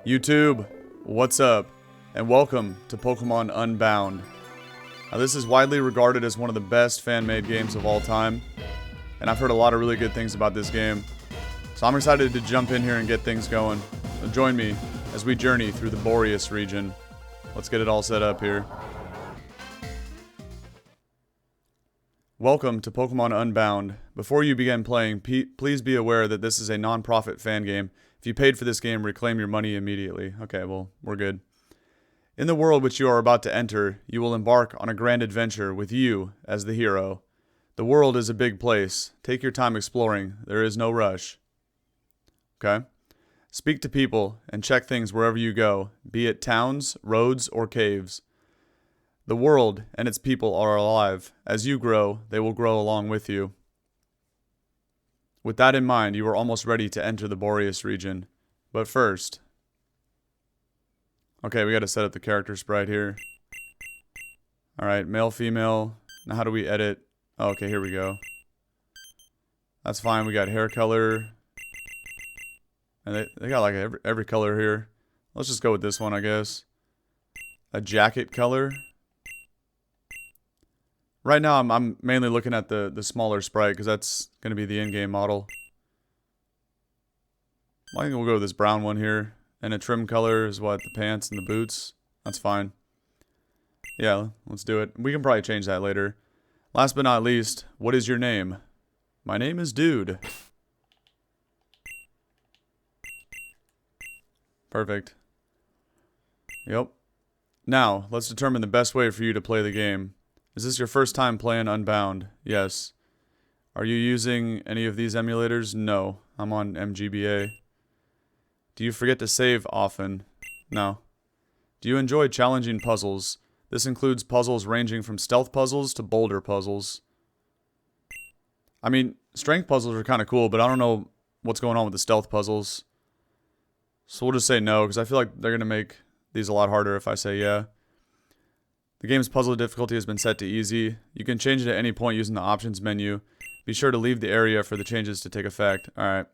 YouTube, what's up? And welcome to Pokémon Unbound. Now this is widely regarded as one of the best fan-made games of all time, and I've heard a lot of really good things about this game. So I'm excited to jump in here and get things going. So join me as we journey through the Borrius Region. Let's get it all set up here. Welcome to Pokémon Unbound. Before you begin playing, please be aware that this is a non-profit fan game. If you paid for this game, reclaim your money immediately. Okay, well, we're good. In the world which you are about to enter, you will embark on a grand adventure with you as the hero. The world is a big place. Take your time exploring. There is no rush. Okay? Speak to people and check things wherever you go, be it towns, roads, or caves. The world and its people are alive. As you grow, they will grow along with you. With that in mind, you are almost ready to enter the Borrius region. But first... Okay, we gotta set up the character sprite here. Alright, male, female. Now how do we edit? Oh, okay, here we go. That's fine, we got hair color. And they got like every color here. Let's just go with this one, I guess. A jacket color. Right now, I'm mainly looking at the smaller sprite, because that's going to be the in-game model. I think we'll go with this brown one here. And a trim color is what? The pants and the boots? That's fine. Yeah, let's do it. We can probably change that later. Last but not least, what is your name? My name is Dude. Perfect. Yep. Now, let's determine the best way for you to play the game. Is this your first time playing Unbound? Yes. Are you using any of these emulators? No. I'm on MGBA. Do you forget to save often? No. Do you enjoy challenging puzzles? This includes puzzles ranging from stealth puzzles to boulder puzzles. I mean, strength puzzles are kind of cool, but I don't know what's going on with the stealth puzzles. So we'll just say no, because I feel like they're going to make these a lot harder if I say yeah. The game's puzzle difficulty has been set to easy. You can change it at any point using the options menu. Be sure to leave the area for the changes to take effect. Alright.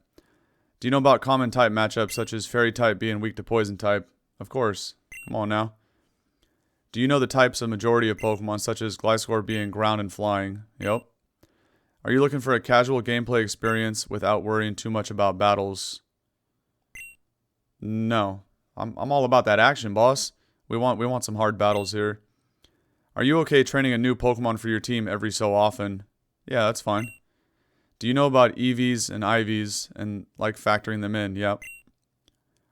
Do you know about common type matchups such as fairy type being weak to poison type? Of course. Come on now. Do you know the types of majority of Pokemon such as Gliscor being ground and flying? Yep. Are you looking for a casual gameplay experience without worrying too much about battles? No. I'm all about that action, boss. We want some hard battles here. Are you okay training a new Pokemon for your team every so often? Yeah, that's fine. Do you know about EVs and IVs and like factoring them in? Yep.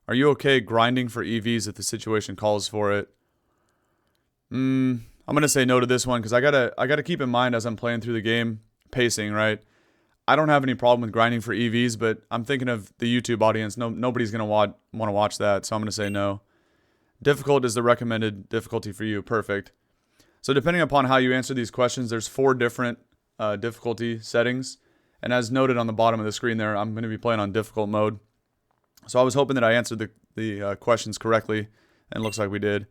Are you okay grinding for EVs if the situation calls for it? I'm gonna say no to this one because I gotta keep in mind as I'm playing through the game, pacing, right? I don't have any problem with grinding for EVs, but I'm thinking of the YouTube audience. Nobody's gonna want to watch that, so I'm gonna say no. Difficult is the recommended difficulty for you. Perfect. So depending upon how you answer these questions, there's 4 different difficulty settings. And as noted on the bottom of the screen there, I'm going to be playing on difficult mode. So I was hoping that I answered the questions correctly, and it looks like we did.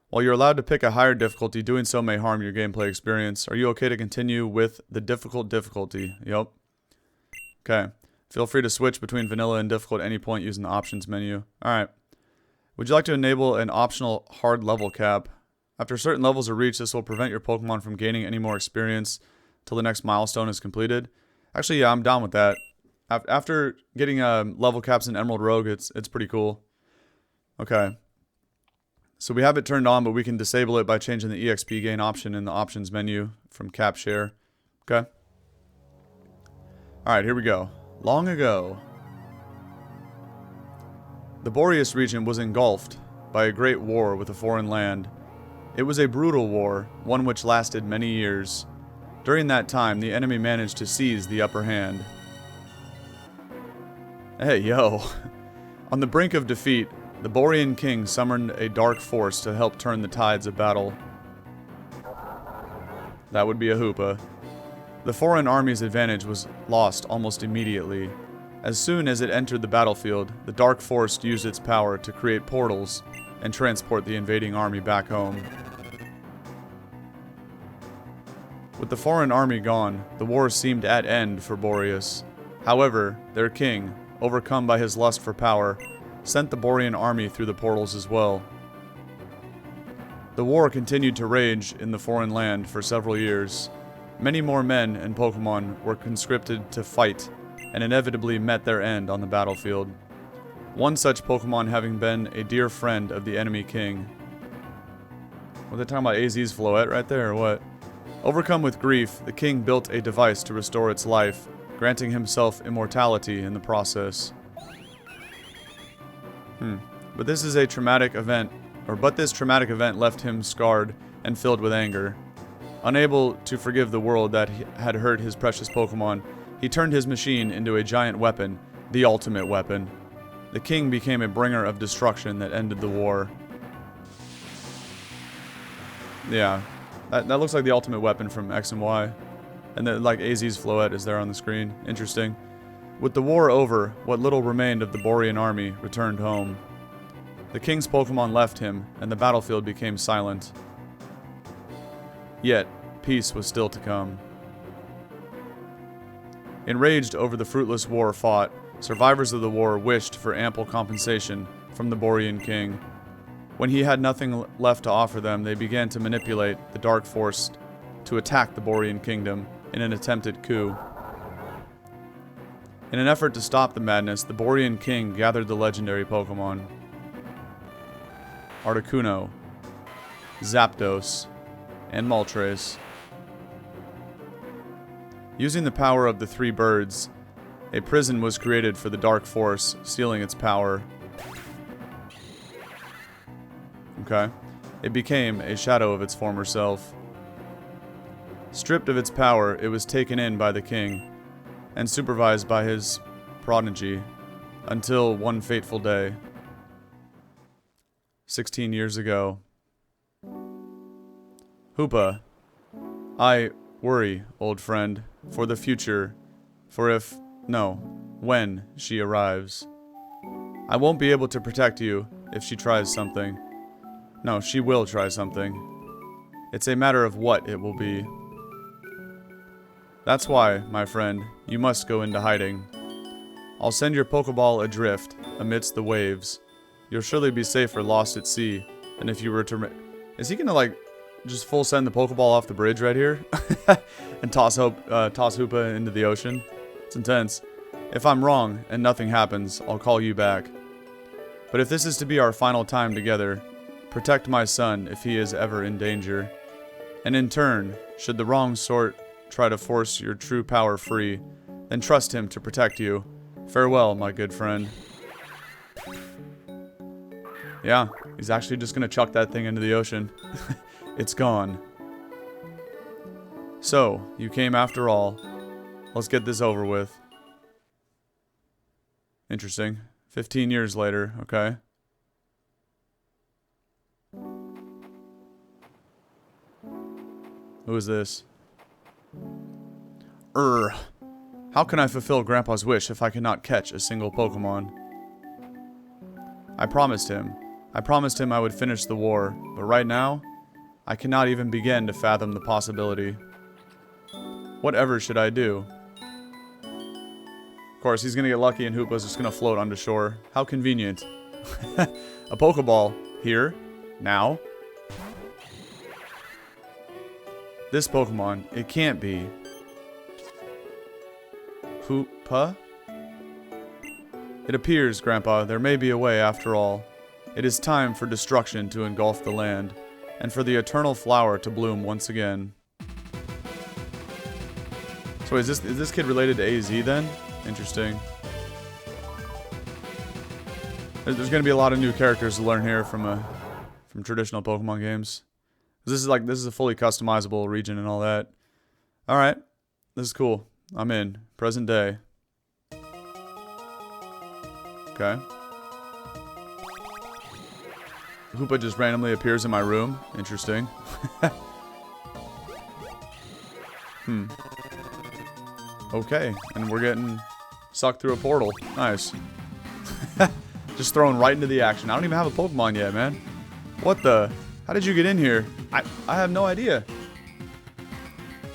While you're allowed to pick a higher difficulty, doing so may harm your gameplay experience. Are you okay to continue with the difficult difficulty? Yep. Okay. Feel free to switch between vanilla and difficult at any point using the options menu. Alright. Would you like to enable an optional hard level cap? After certain levels are reached, this will prevent your Pokemon from gaining any more experience till the next milestone is completed. Actually, yeah, I'm down with that. After getting level caps in Emerald Rogue, it's pretty cool. Okay. So we have it turned on, but we can disable it by changing the EXP gain option in the options menu from cap share. Okay. Alright, here we go. Long ago, the Borrius region was engulfed by a great war with a foreign land. It was a brutal war, one which lasted many years. During that time, the enemy managed to seize the upper hand. Hey, yo. On the brink of defeat, the Borean king summoned a dark force to help turn the tides of battle. That would be a Hoopa. The foreign army's advantage was lost almost immediately. As soon as it entered the battlefield, the dark force used its power to create portals and transport the invading army back home. With the foreign army gone, the war seemed at end for Borrius. However, their king, overcome by his lust for power, sent the Borrian army through the portals as well. The war continued to rage in the foreign land for several years. Many more men and Pokemon were conscripted to fight, and inevitably met their end on the battlefield. One such Pokemon having been a dear friend of the enemy king. Were they talking about AZ's Floette right there, or what? Overcome with grief, the king built a device to restore its life, granting himself immortality in the process. But this traumatic event left him scarred and filled with anger. Unable to forgive the world that had hurt his precious Pokemon, he turned his machine into a giant weapon, the ultimate weapon. The king became a bringer of destruction that ended the war. Yeah, that looks like the ultimate weapon from X and Y. And then, like, AZ's Floette is there on the screen. Interesting. With the war over, what little remained of the Borrian army returned home. The king's Pokemon left him, and the battlefield became silent. Yet, peace was still to come. Enraged over the fruitless war fought, survivors of the war wished for ample compensation from the Borrian king. When he had nothing left to offer them, they began to manipulate the Dark Force to attack the Borrian kingdom in an attempted coup. In an effort to stop the madness, the Borrian king gathered the legendary Pokemon Articuno, Zapdos, and Moltres. Using the power of the three birds, a prison was created for the Dark Force, sealing its power. Okay. It became a shadow of its former self. Stripped of its power, it was taken in by the king, and supervised by his prodigy, until one fateful day. 16 years ago. Hoopa, I worry, old friend, for the future, when she arrives. I won't be able to protect you if she tries something. No, she will try something. It's a matter of what it will be. That's why, my friend, you must go into hiding. I'll send your Pokeball adrift amidst the waves. You'll surely be safer lost at sea than if you were to... Is he gonna, like, just full send the Pokeball off the bridge right here? And toss Hoopa into the ocean? It's intense. If I'm wrong and nothing happens, I'll call you back. But if this is to be our final time together, protect my son if he is ever in danger. And in turn, should the wrong sort try to force your true power free, then trust him to protect you. Farewell, my good friend. Yeah, he's actually just gonna chuck that thing into the ocean. It's gone. So, you came after all. Let's get this over with. Interesting. 15 years later, okay. Who is this? How can I fulfill Grandpa's wish if I cannot catch a single Pokemon? I promised him I would finish the war, but right now, I cannot even begin to fathom the possibility. Whatever should I do? Of course, he's gonna get lucky and Hoopa's just gonna float onto shore. How convenient. A Pokeball. Here. Now. This Pokemon. It can't be. Hoopa? It appears, Grandpa, there may be a way after all. It is time for destruction to engulf the land, and for the eternal flower to bloom once again. So is this kid related to AZ then? Interesting. There's going to be a lot of new characters to learn here from traditional Pokemon games. This is a fully customizable region and all that. All right, this is cool. I'm in. Present day. Okay. Hoopa just randomly appears in my room. Interesting. Okay, and we're getting sucked through a portal. Nice. Just thrown right into the action. I don't even have a Pokemon yet, man. What the? How did you get in here? I have no idea.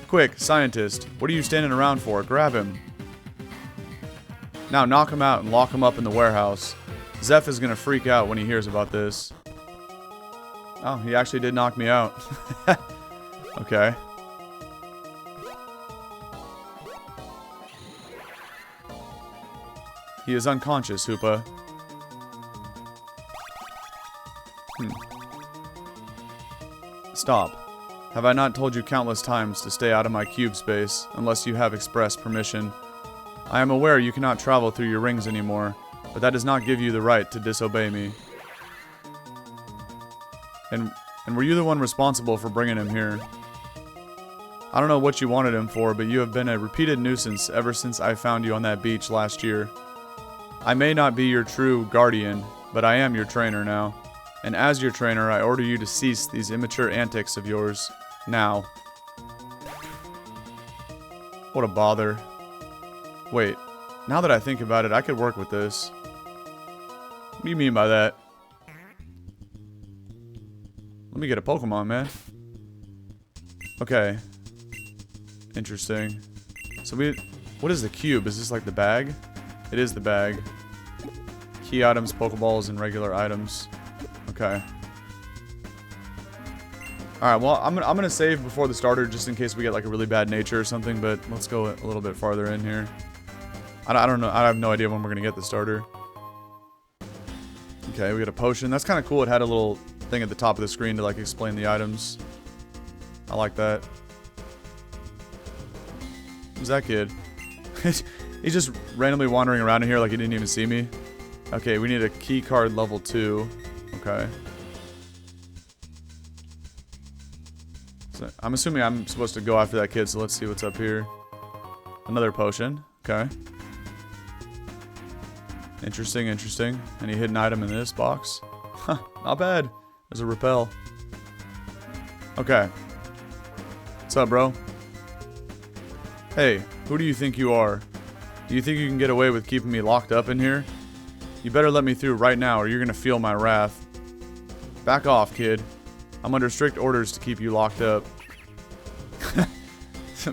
Quick, scientist. What are you standing around for? Grab him. Now knock him out and lock him up in the warehouse. Zeph is gonna freak out when he hears about this. Oh, he actually did knock me out. Okay. He is unconscious, Hoopa. Stop. Have I not told you countless times to stay out of my cube space, unless you have express permission? I am aware you cannot travel through your rings anymore, but that does not give you the right to disobey me. And were you the one responsible for bringing him here? I don't know what you wanted him for, but you have been a repeated nuisance ever since I found you on that beach last year. I may not be your true guardian, but I am your trainer now. And as your trainer, I order you to cease these immature antics of yours. Now. What a bother. Wait, now that I think about it, I could work with this. What do you mean by that? Let me get a Pokemon, man. Okay. Interesting. So what is the cube? Is this like the bag? It is the bag. Key items, Pokeballs, and regular items. Okay. Alright, well, I'm gonna save before the starter just in case we get like a really bad nature or something, but let's go a little bit farther in here. I don't know. I have no idea when we're gonna get the starter. Okay, we got a potion. That's kind of cool. It had a little thing at the top of the screen to like explain the items. I like that. Who's that kid? He's just randomly wandering around in here like he didn't even see me. Okay, we need a key card level 2. Okay. So I'm assuming I'm supposed to go after that kid, so let's see what's up here. Another potion. Okay. Interesting, interesting. Any hidden item in this box? Huh, not bad. There's a repel. Okay. What's up, bro? Hey, who do you think you are? Do you think you can get away with keeping me locked up in here? You better let me through right now or you're gonna feel my wrath. Back off, kid. I'm under strict orders to keep you locked up.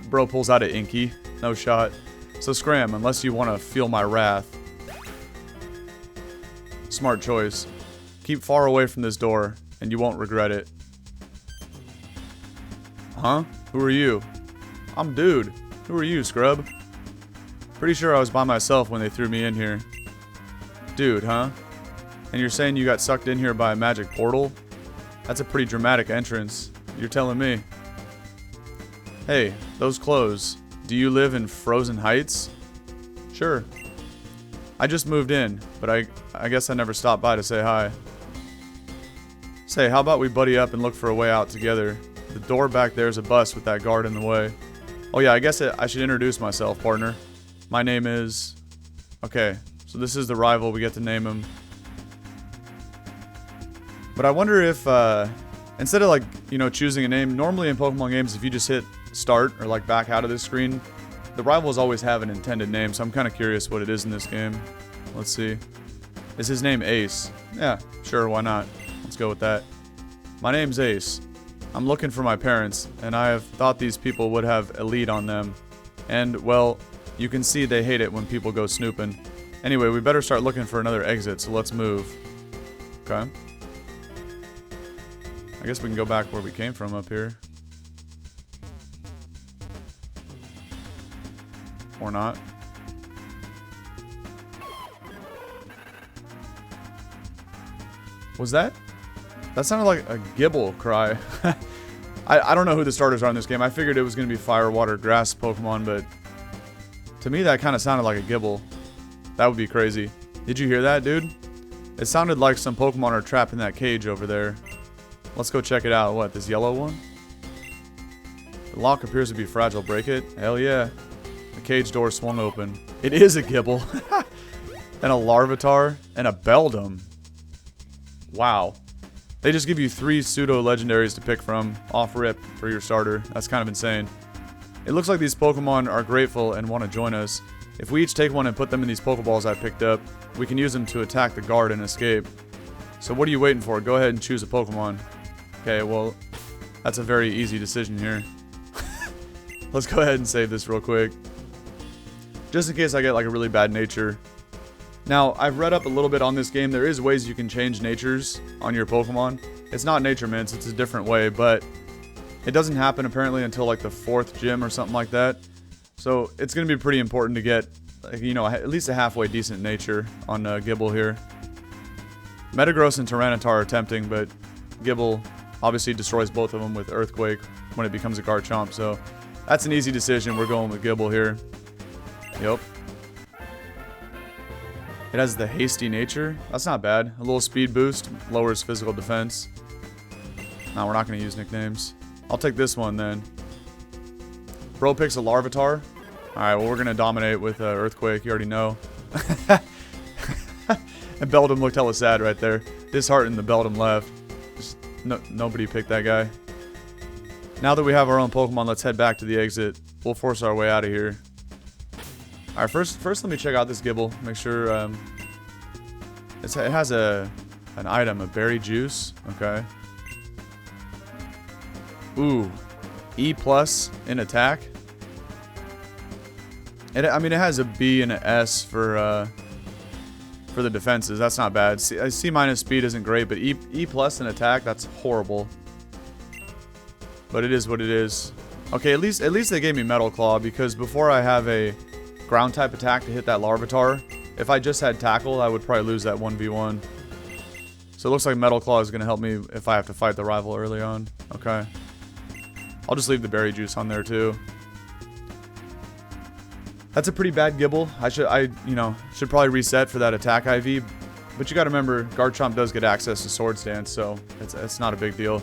Bro pulls out an Inky. No shot. So scram, unless you want to feel my wrath. Smart choice. Keep far away from this door, and you won't regret it. Huh? Who are you? I'm Dude. Who are you, scrub? Pretty sure I was by myself when they threw me in here. Dude, huh? And you're saying you got sucked in here by a magic portal? That's a pretty dramatic entrance. You're telling me. Hey, those clothes. Do you live in Frozen Heights? Sure. I just moved in, but I guess I never stopped by to say hi. Say, how about we buddy up and look for a way out together? The door back there is a bus with that guard in the way. Oh yeah, I guess I should introduce myself, partner. My name is... Okay, so this is the rival. We get to name him. But I wonder if, instead of like, you know, choosing a name, normally in Pokemon games, if you just hit start or like back out of this screen, the rivals always have an intended name, so I'm kind of curious what it is in this game. Let's see. Is his name Ace? Yeah, sure, why not? Let's go with that. My name's Ace. I'm looking for my parents, and I have thought these people would have a lead on them. And, well, you can see they hate it when people go snooping. Anyway, we better start looking for another exit, so let's move. Okay. I guess we can go back where we came from up here. Or not. Was that? That sounded like a Gibble cry. I don't know who the starters are in this game. I figured it was going to be fire, water, grass Pokemon, but to me that kind of sounded like a Gibble. That would be crazy. Did you hear that, dude? It sounded like some Pokemon are trapped in that cage over there. Let's go check it out. What, this yellow one? The lock appears to be fragile. Break it? Hell yeah. The cage door swung open. It is a Gibble. And a Larvitar. And a Beldum. Wow. They just give you 3 pseudo-legendaries to pick from off rip for your starter. That's kind of insane. It looks like these Pokemon are grateful and want to join us. If we each take one and put them in these Pokeballs I picked up, we can use them to attack the guard and escape. So what are you waiting for? Go ahead and choose a Pokemon. Okay, well, that's a very easy decision here. Let's go ahead and save this real quick. Just in case I get like a really bad nature. Now, I've read up a little bit on this game. There is ways you can change natures on your Pokemon. It's not nature mints, it's a different way, but it doesn't happen apparently until like the 4th gym or something like that. So it's going to be pretty important to get, you know, at least a halfway decent nature on Gible here. Metagross and Tyranitar are tempting, but Gible obviously destroys both of them with Earthquake when it becomes a Garchomp. So that's an easy decision. We're going with Gible here. Yep. It has the hasty nature. That's not bad. A little speed boost, lowers physical defense. No, we're not going to use nicknames. I'll take this one then. Bro picks a Larvitar. Alright, well we're going to dominate with Earthquake. You already know. And Beldum looked hella sad right there. Disheartened the Beldum left. Just nobody picked that guy. Now that we have our own Pokemon, let's head back to the exit. We'll force our way out of here. Alright, first let me check out this Gible. Make sure it has an item, a berry juice. Okay. Ooh. E+ in attack. I mean, it has a B and an S for the defenses. That's not bad. C- speed isn't great, but E+ in attack, that's horrible. But it is what it is. Okay, at least they gave me Metal Claw, because before I have a ground type attack to hit that Larvitar, if I just had Tackle, I would probably lose that 1v1. So it looks like Metal Claw is going to help me if I have to fight the rival early on. Okay. I'll just leave the berry juice on there too. That's a pretty bad Gible. I should probably reset for that attack IV. But you got to remember, Garchomp does get access to Swords Dance, so it's not a big deal.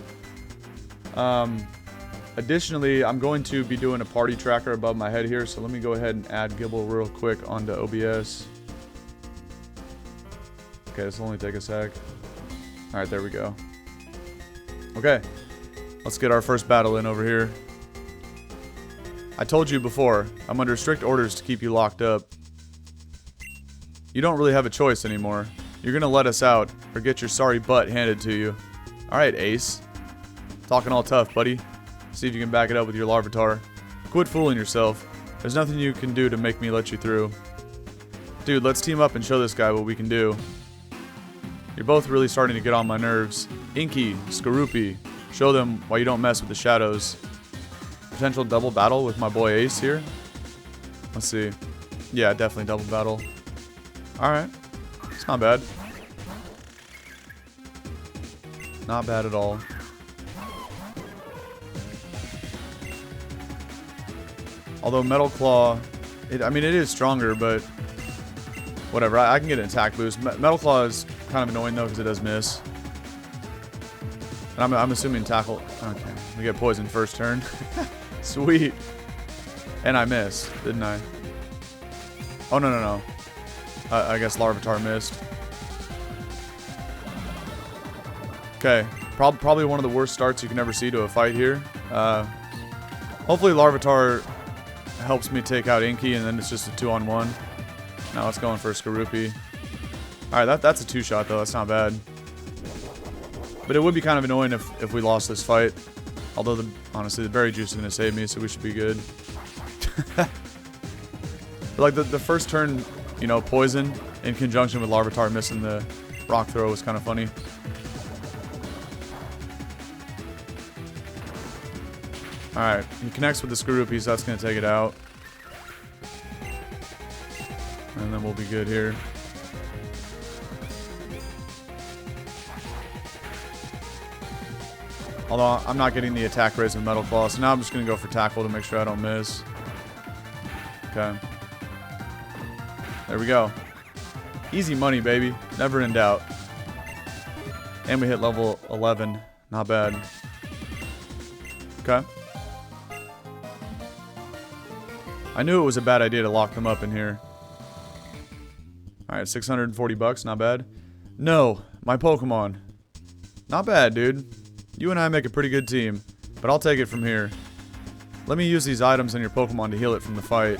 Additionally, I'm going to be doing a party tracker above my head here, so let me go ahead and add Gible real quick onto OBS. Okay, this will only take a sec. Alright, there we go. Okay, let's get our first battle in over here. I told you before, I'm under strict orders to keep you locked up. You don't really have a choice anymore. You're gonna let us out, or get your sorry butt handed to you. Alright, Ace. Talking all tough, buddy. See if you can back it up with your Larvitar. Quit fooling yourself. There's nothing you can do to make me let you through. Dude, let's team up and show this guy what we can do. You're both really starting to get on my nerves. Inky, Skorupi, show them why you don't mess with the shadows. Potential double battle with my boy Ace here. Let's see. Yeah, definitely double battle. Alright. It's not bad. Not bad at all. Although Metal Claw, I mean, it is stronger, but whatever. I can get an attack boost. Metal Claw is kind of annoying, though, because it does miss. And I'm assuming Tackle. Okay. We get poisoned first turn. Sweet. And I missed, didn't I? Oh, no. I guess Larvitar missed. Okay. Probably one of the worst starts you can ever see to a fight here. Hopefully Larvitar helps me take out Inky, and then it's just a 2-on-1. Now let's go in for a Skorupi. Alright, that's a 2-shot, though. That's not bad. But it would be kind of annoying if we lost this fight. Although, honestly, the berry juice is going to save me, so we should be good. Like, the first turn, you know, poison in conjunction with Larvitar missing the rock throw was kind of funny. Alright, he connects with the Skorupi, so that's going to take it out. And then we'll be good here. Although I'm not getting the attack raise with Metal Claw, so now I'm just going to go for Tackle to make sure I don't miss. Okay. There we go. Easy money, baby. Never in doubt. And we hit level 11. Not bad. Okay. I knew it was a bad idea to lock them up in here. Alright, 640 bucks. Not bad. No, my Pokemon. Not bad, dude. You and I make a pretty good team, but I'll take it from here. Let me use these items on your Pokemon to heal it from the fight.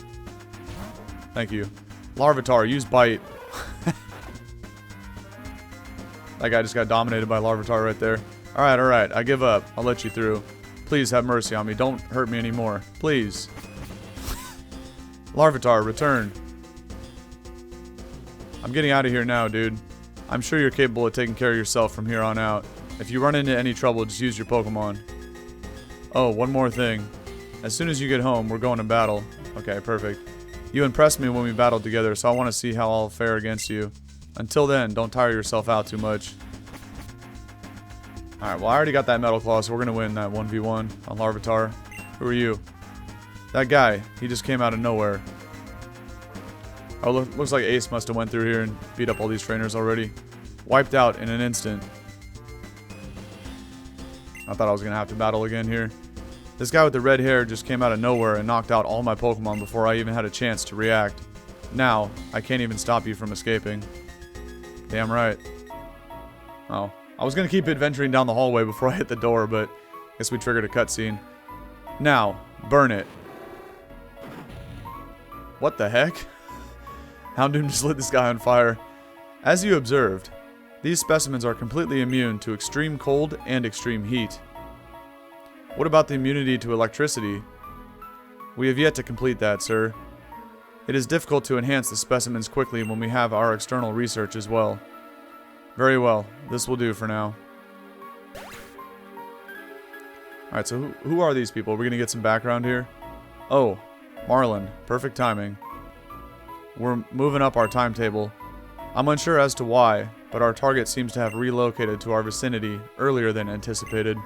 Thank you. Larvitar, use Bite. That guy just got dominated by Larvitar right there. Alright, I give up. I'll let you through. Please have mercy on me. Don't hurt me anymore. Please. Larvitar, return. I'm getting out of here now, dude. I'm sure you're capable of taking care of yourself from here on out. If you run into any trouble, just use your Pokemon. Oh, one more thing. As soon as you get home, we're going to battle. Okay, perfect. You impressed me when we battled together, so I want to see how I'll fare against you. Until then, don't tire yourself out too much. Alright, well I already got that Metal Claw, so we're going to win that 1v1 on Larvitar. Who are you? That guy. He just came out of nowhere. Oh, looks like Ace must have went through here and beat up all these trainers already. Wiped out in an instant. I thought I was going to have to battle again here. This guy with the red hair just came out of nowhere and knocked out all my Pokemon before I even had a chance to react. Now, I can't even stop you from escaping. Damn right. Oh, I was going to keep adventuring down the hallway before I hit the door, but I guess we triggered a cutscene. Now, burn it. What the heck? Houndoom just lit this guy on fire. As you observed, these specimens are completely immune to extreme cold and extreme heat. What about the immunity to electricity? We have yet to complete that, sir. It is difficult to enhance the specimens quickly when we have our external research as well. Very well, this will do for now. Alright, so who are these people? We're going to get some background here. Oh, Marlin. Perfect timing. We're moving up our timetable. I'm unsure as to why, but our target seems to have relocated to our vicinity earlier than anticipated.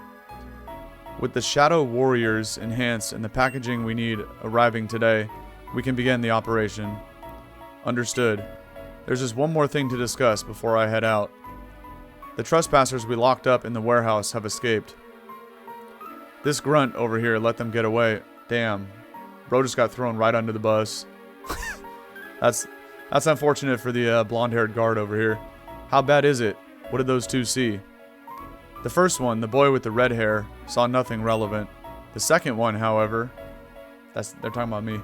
With the Shadow Warriors enhanced and the packaging we need arriving today, we can begin the operation. Understood. There's just one more thing to discuss before I head out. The trespassers we locked up in the warehouse have escaped. This grunt over here let them get away. Damn. Bro just got thrown right under the bus. That's unfortunate for the blonde-haired guard over here. How bad is it? What did those two see? The first one, the boy with the red hair, saw nothing relevant. The second one, however... they're talking about me.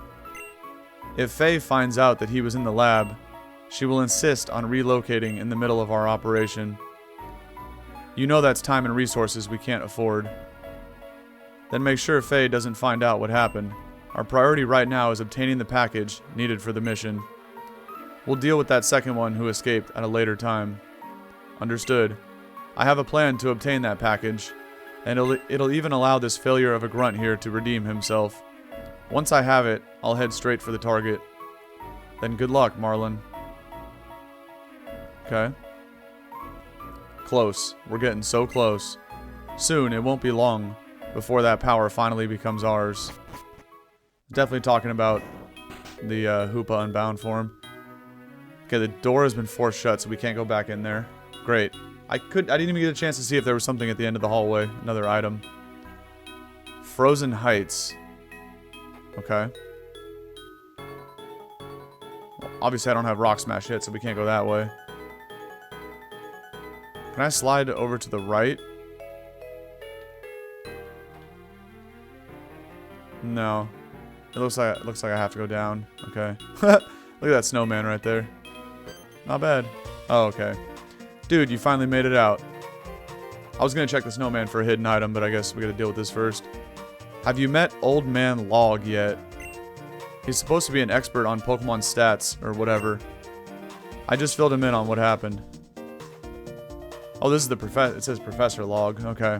If Faye finds out that he was in the lab, she will insist on relocating in the middle of our operation. You know that's time and resources we can't afford. Then make sure Faye doesn't find out what happened. Our priority right now is obtaining the package needed for the mission. We'll deal with that second one who escaped at a later time. Understood. I have a plan to obtain that package, and it'll even allow this failure of a grunt here to redeem himself. Once I have it, I'll head straight for the target. Then good luck, Marlin. Okay. Close. We're getting so close. Soon, it won't be long before that power finally becomes ours. Definitely talking about the Hoopa Unbound form. Okay, the door has been forced shut, so we can't go back in there. Great. I didn't even get a chance to see if there was something at the end of the hallway. Another item. Frozen Heights. Okay. Well, obviously, I don't have Rock Smash hit, so we can't go that way. Can I slide over to the right? No. It looks like I have to go down. Okay. Look at that snowman right there. Not bad. Oh, okay. Dude, you finally made it out. I was gonna check the snowman for a hidden item, but I guess we gotta deal with this first. Have you met Old Man Log yet? He's supposed to be an expert on Pokemon stats, or whatever. I just filled him in on what happened. Oh, this is the professor. It says Professor Log. Okay.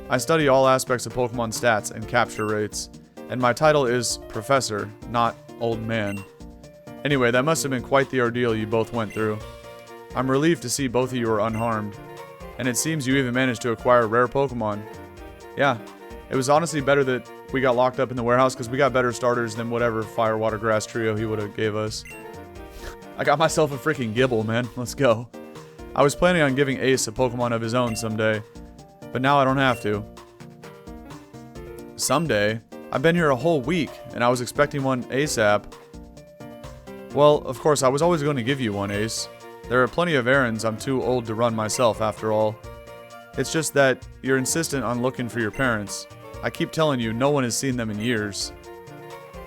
I study all aspects of Pokemon stats and capture rates. And my title is Professor, not Old Man. Anyway, that must have been quite the ordeal you both went through. I'm relieved to see both of you are unharmed. And it seems you even managed to acquire rare Pokemon. Yeah, it was honestly better that we got locked up in the warehouse because we got better starters than whatever Fire, Water, Grass trio he would have gave us. I got myself a freaking Gibble, man. Let's go. I was planning on giving Ace a Pokemon of his own someday, but now I don't have to. Someday? I've been here a whole week, and I was expecting one ASAP. Well, of course, I was always going to give you one, Ace. There are plenty of errands I'm too old to run myself, after all. It's just that you're insistent on looking for your parents. I keep telling you, no one has seen them in years.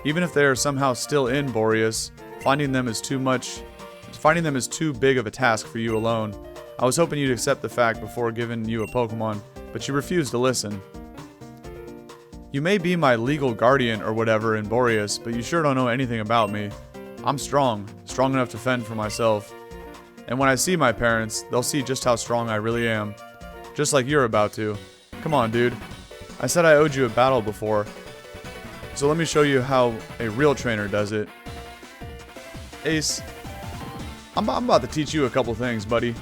Even if they are somehow still in Borrius, finding them is too big of a task for you alone. I was hoping you'd accept the fact before giving you a Pokemon, but you refused to listen. You may be my legal guardian or whatever in Borrius, but you sure don't know anything about me. I'm strong enough to fend for myself. And when I see my parents, they'll see just how strong I really am. Just like you're about to. Come on, dude. I said I owed you a battle before. So let me show you how a real trainer does it. Ace, I'm about to teach you a couple things, buddy.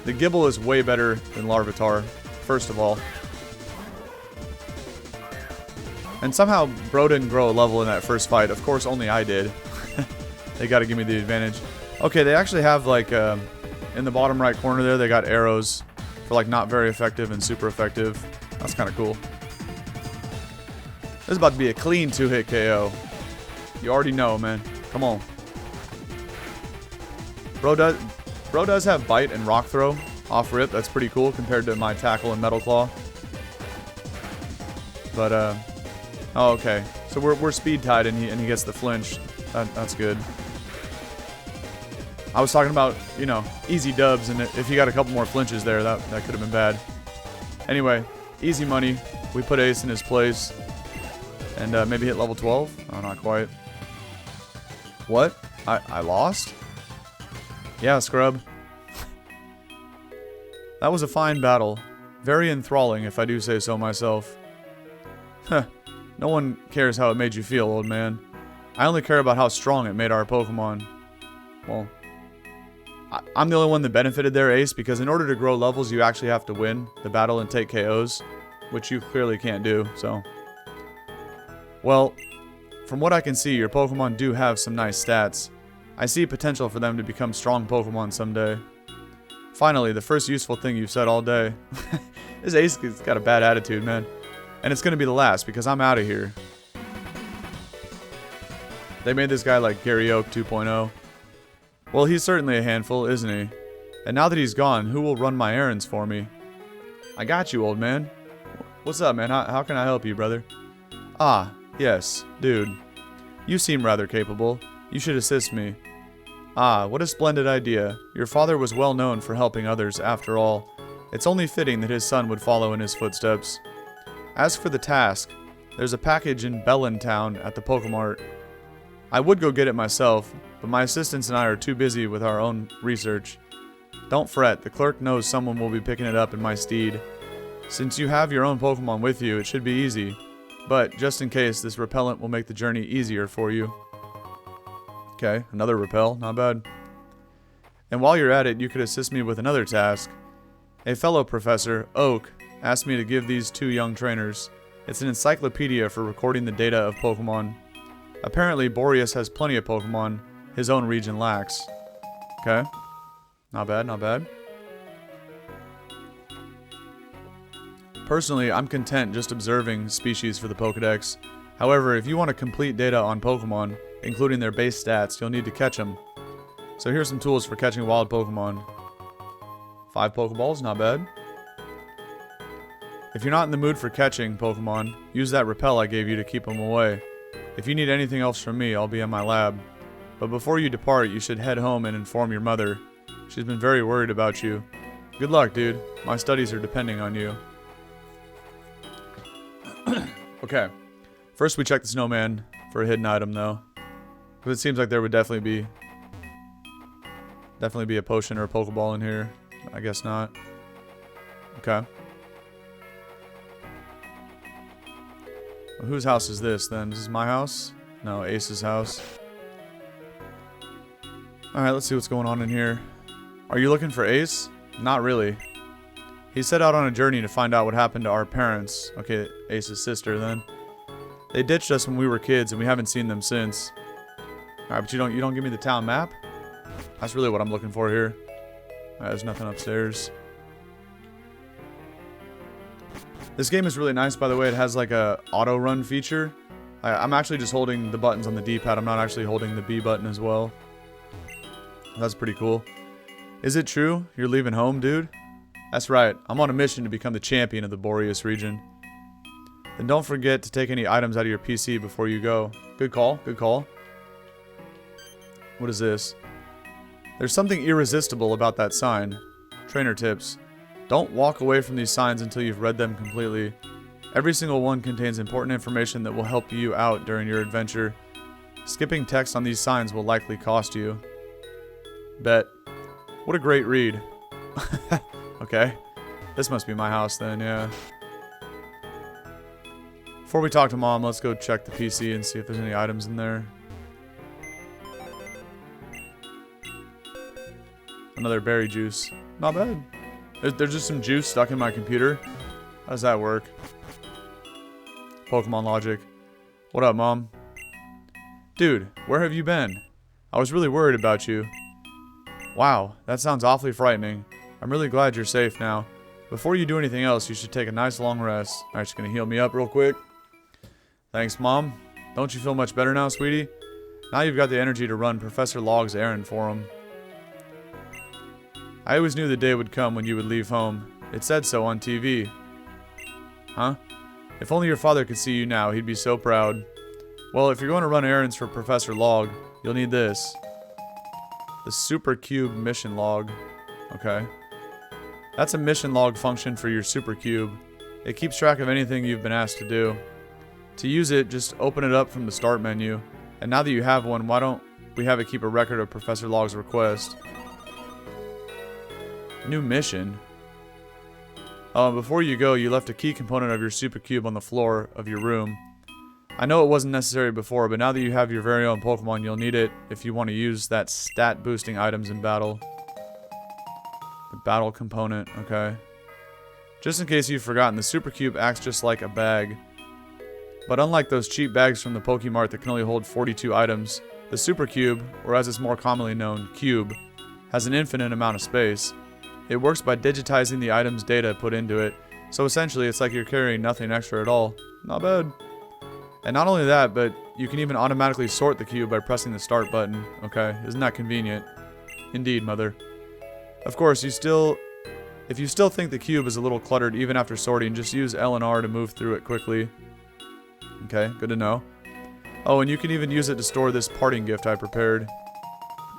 The Gibble is way better than Larvitar, first of all. And somehow Bro didn't grow a level in that first fight. Of course, only I did. They gotta give me the advantage. Okay, they actually have like, in the bottom right corner there, they got arrows for like not very effective and super effective. That's kind of cool. This is about to be a clean 2-hit KO. You already know, man. Come on. Bro does have Bite and Rock Throw off rip. That's pretty cool compared to my Tackle and Metal Claw. But, oh, okay. So we're speed tied and he gets the flinch. That's good. I was talking about, you know, easy dubs, and if you got a couple more flinches there, that could have been bad. Anyway, easy money. We put Ace in his place. And maybe hit level 12? Oh, not quite. What? I lost? Yeah, scrub. That was a fine battle. Very enthralling, if I do say so myself. Huh. No one cares how it made you feel, old man. I only care about how strong it made our Pokemon. Well, I'm the only one that benefited there, Ace, because in order to grow levels, you actually have to win the battle and take KOs, which you clearly can't do, so... Well, from what I can see, your Pokemon do have some nice stats. I see potential for them to become strong Pokemon someday. Finally, the first useful thing you've said all day. This Ace has got a bad attitude, man. And it's going to be the last, because I'm out of here. They made this guy like Gary Oak 2.0. Well, he's certainly a handful, isn't he? And now that he's gone, who will run my errands for me? I got you, old man. What's up, man? How can I help you, brother? Ah, yes, dude. You seem rather capable. You should assist me. Ah, what a splendid idea. Your father was well known for helping others, after all. It's only fitting that his son would follow in his footsteps. As for the task, there's a package in Bellin Town at the Pokemart. I would go get it myself, but my assistants and I are too busy with our own research. Don't fret, the clerk knows someone will be picking it up in my stead. Since you have your own Pokemon with you, it should be easy. But, just in case, this repellent will make the journey easier for you. Okay, another repel, not bad. And while you're at it, you could assist me with another task. A fellow professor, Oak, asked me to give these 2 young trainers. It's an encyclopedia for recording the data of Pokemon. Apparently, Borrius has plenty of Pokemon his own region lacks. Okay. Not bad, not bad. Personally, I'm content just observing species for the Pokedex. However, if you want to complete data on Pokemon, including their base stats, you'll need to catch them. So here's some tools for catching wild Pokemon. 5 Pokeballs, not bad. If you're not in the mood for catching Pokemon, use that repel I gave you to keep them away. If you need anything else from me, I'll be in my lab. But before you depart, you should head home and inform your mother. She's been very worried about you. Good luck, dude. My studies are depending on you. Okay. First we check the snowman for a hidden item, though. Because it seems like there would definitely be a potion or a Pokeball in here. I guess not. Okay. Well, whose house is this, then? This is my house? No, Ace's house. Alright, let's see what's going on in here. Are you looking for Ace? Not really. He set out on a journey to find out what happened to our parents. Okay, Ace's sister, then. They ditched us when we were kids, and we haven't seen them since. Alright, but you don't give me the town map? That's really what I'm looking for here. Alright, there's nothing upstairs. This game is really nice, by the way. It has like a auto run feature. I'm actually just holding the buttons on the D-pad. I'm not actually holding the B button as well. That's pretty cool. Is it true? You're leaving home, dude? That's right. I'm on a mission to become the champion of the Borrius region. Then don't forget to take any items out of your PC before you go. Good call. Good call. What is this? There's something irresistible about that sign. Trainer tips. Don't walk away from these signs until you've read them completely. Every single one contains important information that will help you out during your adventure. Skipping text on these signs will likely cost you. Bet. What a great read. Okay. This must be my house then, yeah. Before we talk to Mom, let's go check the PC and see if there's any items in there. Another berry juice. Not bad. There's just some juice stuck in my computer. How does that work? Pokemon logic. What up, Mom? Dude, where have you been? I was really worried about you. Wow, that sounds awfully frightening. I'm really glad you're safe now. Before you do anything else, you should take a nice long rest. Alright, she's gonna heal me up real quick. Thanks, Mom. Don't you feel much better now, sweetie? Now you've got the energy to run Professor Log's errand for him. I always knew the day would come when you would leave home. It said so on TV. Huh? If only your father could see you now, he'd be so proud. Well, if you're going to run errands for Professor Log, you'll need this. The Super Cube mission log. Okay. That's a mission log function for your Super Cube. It keeps track of anything you've been asked to do. To use it, just open it up from the start menu. And now that you have one, why don't we have it keep a record of Professor Log's request? New mission. Oh, before you go, you left a key component of your Super Cube on the floor of your room. I know it wasn't necessary before, but now that you have your very own Pokemon, you'll need it if you want to use that stat boosting items in battle. The battle component, okay. Just in case you've forgotten, the Super Cube acts just like a bag. But unlike those cheap bags from the Pokemart that can only hold 42 items, the Super Cube, or as it's more commonly known, Cube, has an infinite amount of space. It works by digitizing the item's data put into it, so essentially it's like you're carrying nothing extra at all. Not bad. And not only that, but you can even automatically sort the cube by pressing the start button. Okay, isn't that convenient? Indeed, Mother. Of course, if you still think the cube is a little cluttered even after sorting, just use L and R to move through it quickly. Okay, good to know. Oh, and you can even use it to store this parting gift I prepared.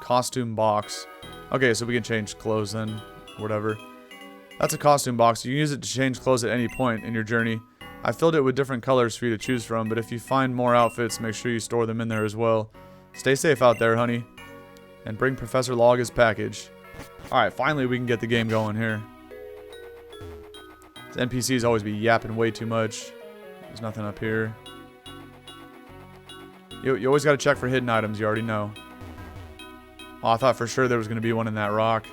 Costume box. Okay, so we can change clothes then. Whatever. That's a costume box. You can use it to change clothes at any point in your journey. I filled it with different colors for you to choose from, but if you find more outfits, make sure you store them in there as well. Stay safe out there, honey. And bring Professor Log his package. Alright, finally we can get the game going here. These NPCs always be yapping way too much. There's nothing up here. You always gotta check for hidden items, you already know. Oh, I thought for sure there was gonna be one in that rock.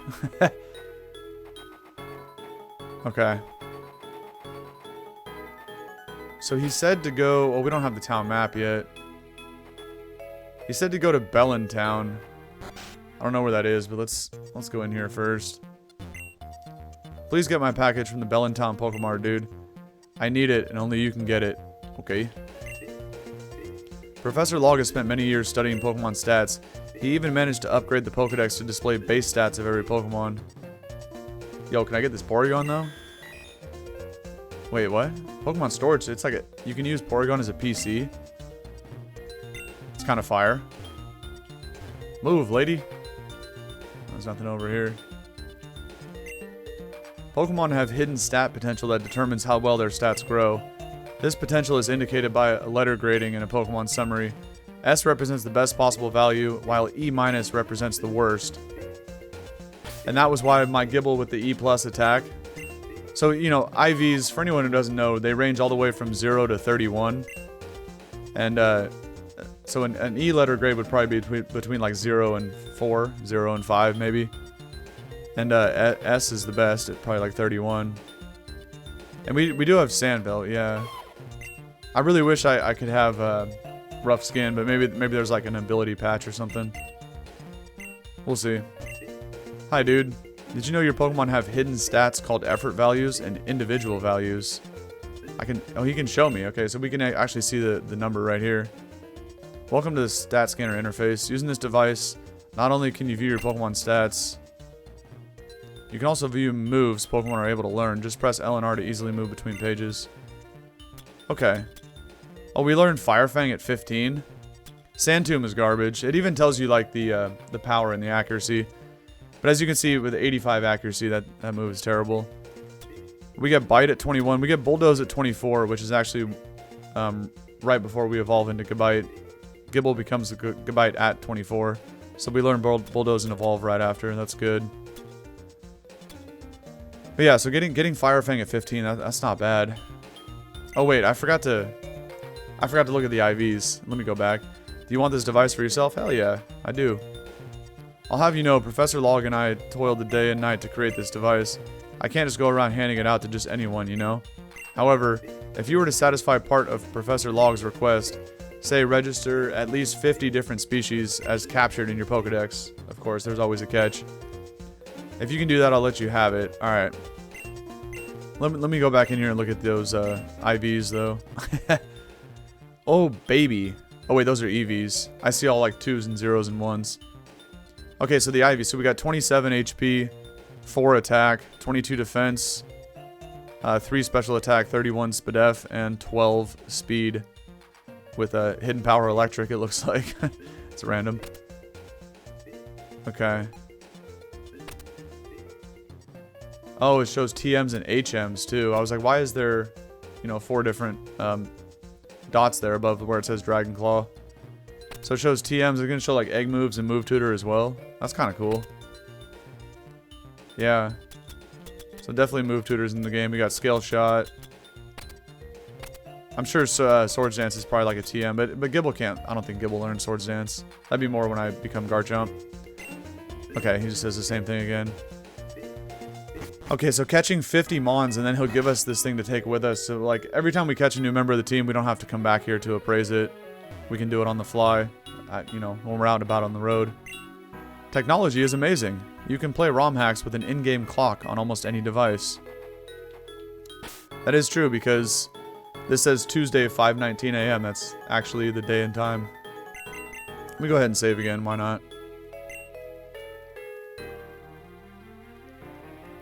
Okay. So he said to go... Well, we don't have the town map yet. He said to go to Bellin Town. I don't know where that is, but let's go in here first. Please get my package from the Bellin Town Pokémon, dude. I need it, and only you can get it. Okay. Professor Log has spent many years studying Pokemon stats. He even managed to upgrade the Pokedex to display base stats of every Pokemon. Yo, can I get this Porygon, though? Wait, what? Pokemon storage, it's like you can use Porygon as a PC. It's kind of fire. Move, lady. There's nothing over here. Pokemon have hidden stat potential that determines how well their stats grow. This potential is indicated by a letter grading in a Pokemon summary. S represents the best possible value, while E- represents the worst. And that was why my Gible with the E+ attack. So, you know, IVs, for anyone who doesn't know, they range all the way from 0 to 31. And, so an E letter grade would probably be between like 0 and 4, 0 and 5 maybe. And S is the best at probably like 31. And we do have Sandville, yeah. I really wish I could have rough skin, but maybe there's like an ability patch or something. We'll see. Hi, dude. Did you know your Pokemon have hidden stats called effort values and individual values? Oh, he can show me. Okay, so we can actually see the number right here. Welcome to the stat scanner interface. Using this device, not only can you view your Pokemon stats, you can also view moves Pokemon are able to learn. Just press L and R to easily move between pages. Okay. Oh, we learned Fire Fang at 15. Sand Tomb is garbage. It even tells you like the power and the accuracy. But as you can see, with 85 accuracy, that move is terrible. We get Bite at 21. We get Bulldoze at 24, which is actually right before we evolve into Gabite. Gible becomes a Gabite at 24. So we learn Bulldoze and Evolve right after. That's good. But yeah, so getting Fire Fang at 15, that's not bad. Oh wait, I forgot to look at the IVs. Let me go back. Do you want this device for yourself? Hell yeah, I do. I'll have you know, Professor Log and I toiled the day and night to create this device. I can't just go around handing it out to just anyone, you know? However, if you were to satisfy part of Professor Log's request, say register at least 50 different species as captured in your Pokedex. Of course, there's always a catch. If you can do that, I'll let you have it. Alright. Let me go back in here and look at those IVs, though. Oh, baby. Oh, wait, those are EVs. I see all, like, 2s and 0s and 1s. Okay, so the IV. So we got 27 HP, 4 attack, 22 defense, 3 special attack, 31 SPDF, and 12 speed with a hidden power electric, it looks like. It's random. Okay. Oh, it shows TMs and HMs too. I was like, why is there, you know, 4 different dots there above where it says Dragon Claw? So it shows TMs. It's going to show like egg moves and move tutor as well. That's kind of cool. Yeah. So definitely move tutors in the game. We got Scale Shot. I'm sure Swords Dance is probably like a TM, but Gibble can't. I don't think Gibble learns Swords Dance. That'd be more when I become Garchomp. Okay, he just says the same thing again. Okay, so catching 50 Mons, and then he'll give us this thing to take with us. So, like, every time we catch a new member of the team, we don't have to come back here to appraise it. We can do it on the fly, you know, when we're out and about on the road. Technology is amazing. You can play ROM hacks with an in-game clock on almost any device. That is true, because this says Tuesday, 5:19 a.m. That's actually the day and time. Let me go ahead and save again. Why not?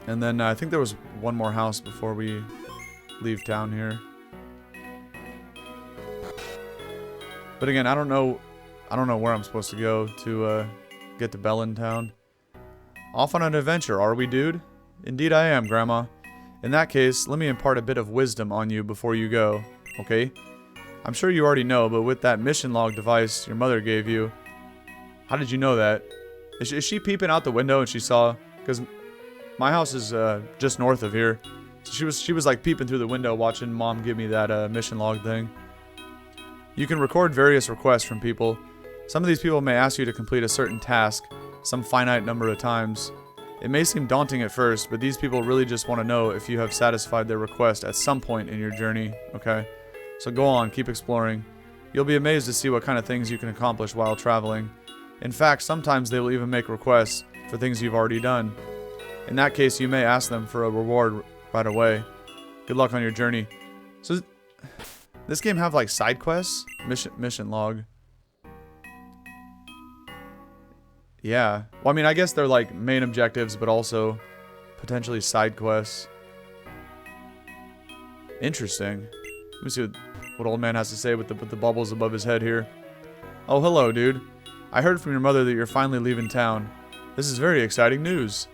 And then I think there was one more house before we leave town here. But again, I don't know where I'm supposed to go to get to Bellin Town. Off on an adventure, are we, dude? Indeed I am, Grandma. In that case, let me impart a bit of wisdom on you before you go, okay? I'm sure you already know, but with that mission log device your mother gave you... How did you know that? Is she peeping out the window and she saw... Because my house is just north of here. So she was like peeping through the window watching Mom give me that mission log thing. You can record various requests from people. Some of these people may ask you to complete a certain task some finite number of times. It may seem daunting at first, but these people really just want to know if you have satisfied their request at some point in your journey, okay? So go on, keep exploring. You'll be amazed to see what kind of things you can accomplish while traveling. In fact, sometimes they will even make requests for things you've already done. In that case, you may ask them for a reward right away. Good luck on your journey. So, this game have like side quests? Mission log. Yeah. Well, I mean, I guess they're like main objectives, but also potentially side quests. Interesting. Let me see what old man has to say with the bubbles above his head here. Oh, hello, dude. I heard from your mother that you're finally leaving town. This is very exciting news.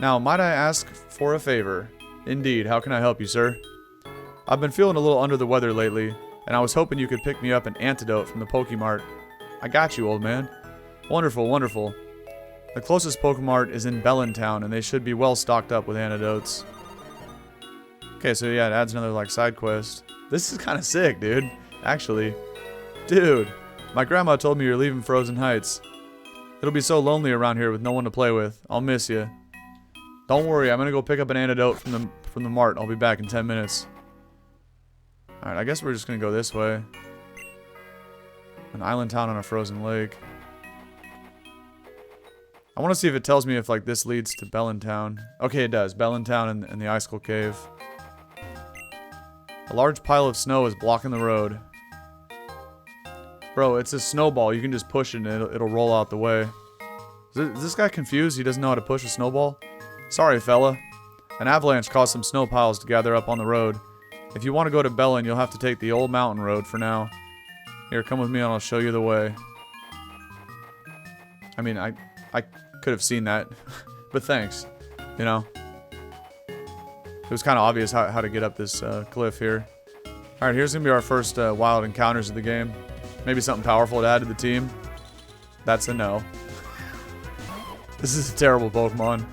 Now, might I ask for a favor? Indeed, how can I help you, sir? I've been feeling a little under the weather lately, and I was hoping you could pick me up an antidote from the Pokemart. I got you, old man. Wonderful, wonderful. The closest Pokemart is in Bellin Town, and they should be well stocked up with antidotes. Okay, so yeah, it adds another, like, side quest. This is kind of sick, dude. Actually. Dude, my grandma told me you're leaving Frozen Heights. It'll be so lonely around here with no one to play with. I'll miss you. Don't worry, I'm gonna go pick up an antidote from the mart. I'll be back in 10 minutes. Alright, I guess we're just gonna go this way. An island town on a frozen lake. I want to see if it tells me if like this leads to Bellin Town. Okay, it does. Bellin Town and the Icicle Cave. A large pile of snow is blocking the road. Bro, it's a snowball. You can just push it and it'll roll out the way. Is this guy confused? He doesn't know how to push a snowball? Sorry, fella. An avalanche caused some snow piles to gather up on the road. If you want to go to Bellin, you'll have to take the old mountain road for now. Here, come with me and I'll show you the way. I mean, I could have seen that, but thanks. You know, it was kind of obvious how to get up this cliff here. Alright, here's going to be our first wild encounters of the game. Maybe something powerful to add to the team. That's a no. This is a terrible Pokemon.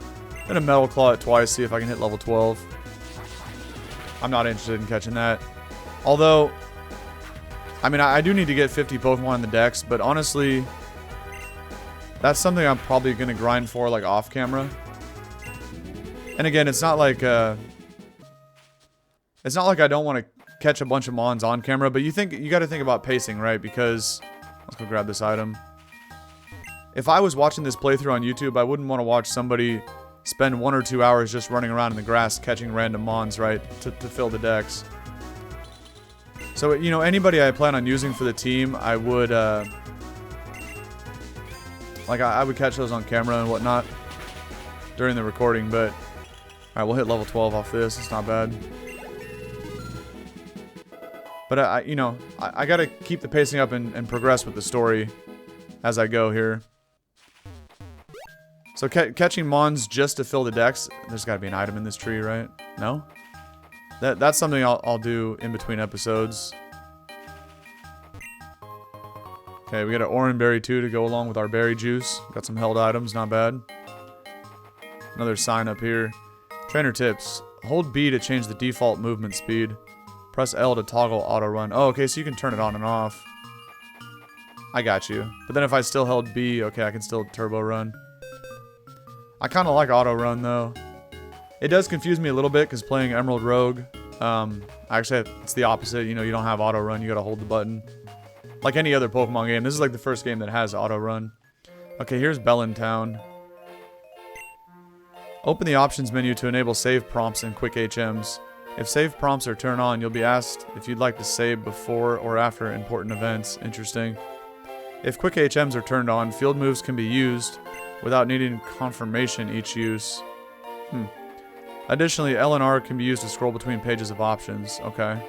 Gonna Metal Claw it twice, see if I can hit level 12. I'm not interested in catching that. Although, I mean, I do need to get 50 Pokemon in the dex, but honestly, that's something I'm probably gonna grind for, like, off camera. And again, it's not like I don't want to catch a bunch of Mons on camera, but you gotta think about pacing, right? Because, let's go grab this item. If I was watching this playthrough on YouTube, I wouldn't want to watch somebody spend 1 or 2 hours just running around in the grass catching random Mons, right? To fill the decks. So, you know, anybody I plan on using for the team, I would, like, I would catch those on camera and whatnot during the recording, but... Alright, we'll hit level 12 off this. It's not bad. But, you know, I gotta keep the pacing up and progress with the story as I go here. So, catching Mons just to fill the decks, there's gotta be an item in this tree, right? No? That's something I'll do in between episodes. Okay, we got an Oran Berry too to go along with our berry juice. Got some held items, not bad. Another sign up here. Trainer tips. Hold B to change the default movement speed. Press L to toggle auto run. Oh, okay, so you can turn it on and off. I got you. But then if I still held B, okay, I can still turbo run. I kind of like auto run though. It does confuse me a little bit because playing Emerald Rogue, actually it's the opposite. You know, you don't have auto run. You gotta hold the button. Like any other Pokemon game. This is like the first game that has auto run. Okay, here's Bellin Town. Open the options menu to enable save prompts and quick HMs. If save prompts are turned on, you'll be asked if you'd like to save before or after important events. Interesting. If quick HMs are turned on, field moves can be used without needing confirmation each use. Additionally, L and R can be used to scroll between pages of options. Okay.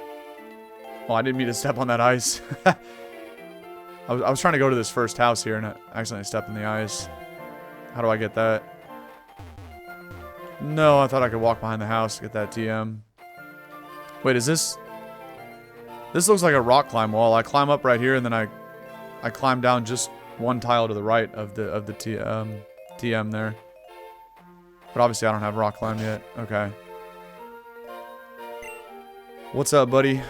Oh, I didn't mean to step on that ice. I was trying to go to this first house here and I accidentally stepped in the ice. How do I get that? No, I thought I could walk behind the house to get that TM. Wait, is this... This looks like a rock climb wall. I climb up right here and then I climb down just one tile to the right of the TM there. But obviously I don't have rock climb yet. Okay. What's up, buddy?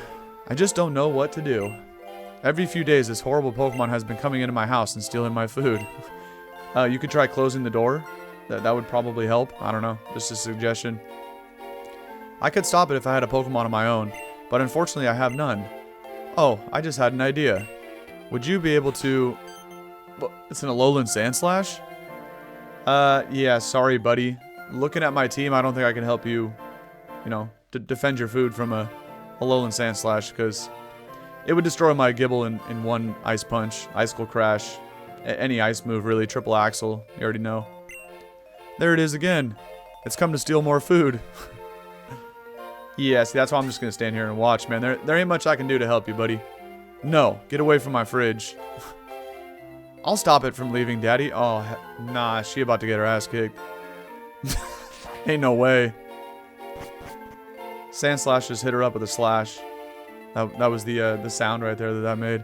I just don't know what to do. Every few days this horrible Pokemon has been coming into my house and stealing my food. You could try closing the door. That would probably help. I don't know. Just a suggestion. I could stop it if I had a Pokemon of my own, but unfortunately I have none. Oh, I just had an idea. Would you be able to... It's an Alolan Sandslash? Yeah, sorry, buddy. Looking at my team, I don't think I can help you, you know, defend your food from a Alolan Sandslash, because it would destroy my Gibble in one Ice Punch, Icicle Crash, any ice move, really, Triple Axle, you already know. There it is again. It's come to steal more food. Yeah, see, that's why I'm just going to stand here and watch, man. There ain't much I can do to help you, buddy. No, get away from my fridge. I'll stop it from leaving, Daddy. Oh, nah, she about to get her ass kicked. Ain't no way. Sandslash just hit her up with a slash. That was the sound right there that made.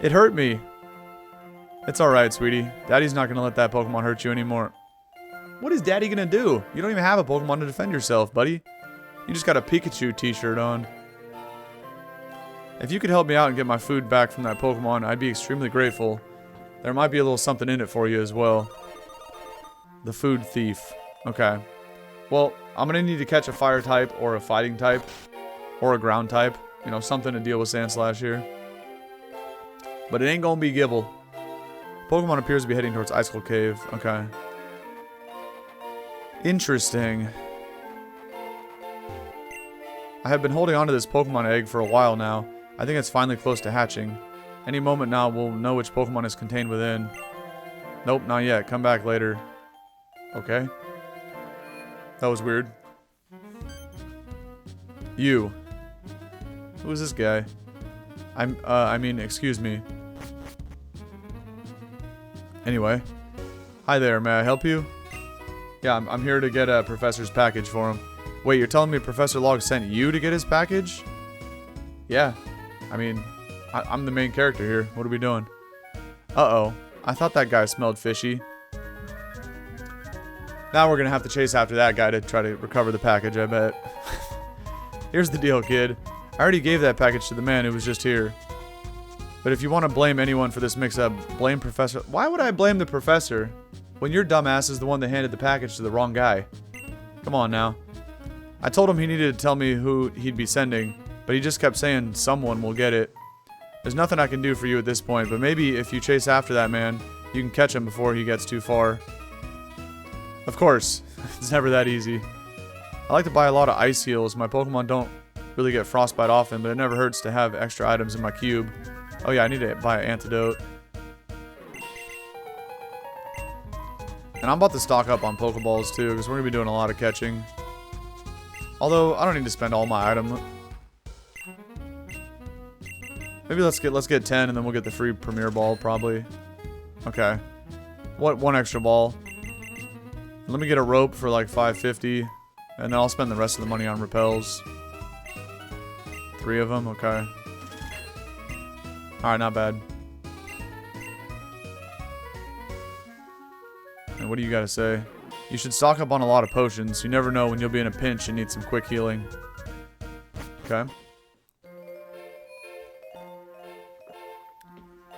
It hurt me. It's alright, sweetie. Daddy's not gonna let that Pokemon hurt you anymore. What is Daddy gonna do? You don't even have a Pokemon to defend yourself, buddy. You just got a Pikachu t-shirt on. If you could help me out and get my food back from that Pokemon, I'd be extremely grateful. There might be a little something in it for you as well. The food thief. Okay. Well, I'm gonna need to catch a fire type or a fighting type. Or a ground type. You know, something to deal with Sandslash here. But it ain't gonna be Gibble. Pokemon appears to be heading towards Icicle Cave. Okay. Interesting. I have been holding onto this Pokemon egg for a while now. I think it's finally close to hatching. Any moment now we'll know which Pokemon is contained within. Nope, not yet. Come back later. Okay. That was weird. You. Who is this guy? I mean, excuse me. Anyway. Hi there, may I help you? Yeah, I'm here to get a Professor's package for him. Wait, you're telling me Professor Log sent you to get his package? Yeah. I mean, I'm the main character here. What are we doing? Uh-oh. I thought that guy smelled fishy. Now we're going to have to chase after that guy to try to recover the package, I bet. Here's the deal, kid. I already gave that package to the man who was just here. But if you want to blame anyone for this mix-up, blame Professor... Why would I blame the professor when your dumbass is the one that handed the package to the wrong guy? Come on now. I told him he needed to tell me who he'd be sending, but he just kept saying someone will get it. There's nothing I can do for you at this point, but maybe if you chase after that man, you can catch him before he gets too far. Of course, it's never that easy. I like to buy a lot of ice heals. My Pokemon don't really get frostbite often, but it never hurts to have extra items in my cube. Oh yeah, I need to buy an antidote. And I'm about to stock up on Pokeballs too, because we're going to be doing a lot of catching. Although, I don't need to spend all my item. Maybe let's get 10 and then we'll get the free Premier Ball probably. Okay. One extra ball. Let me get a rope for like 550. And then I'll spend the rest of the money on repels. 3 of them, okay. Alright, not bad. And what do you gotta say? You should stock up on a lot of potions. You never know when you'll be in a pinch and need some quick healing. Okay.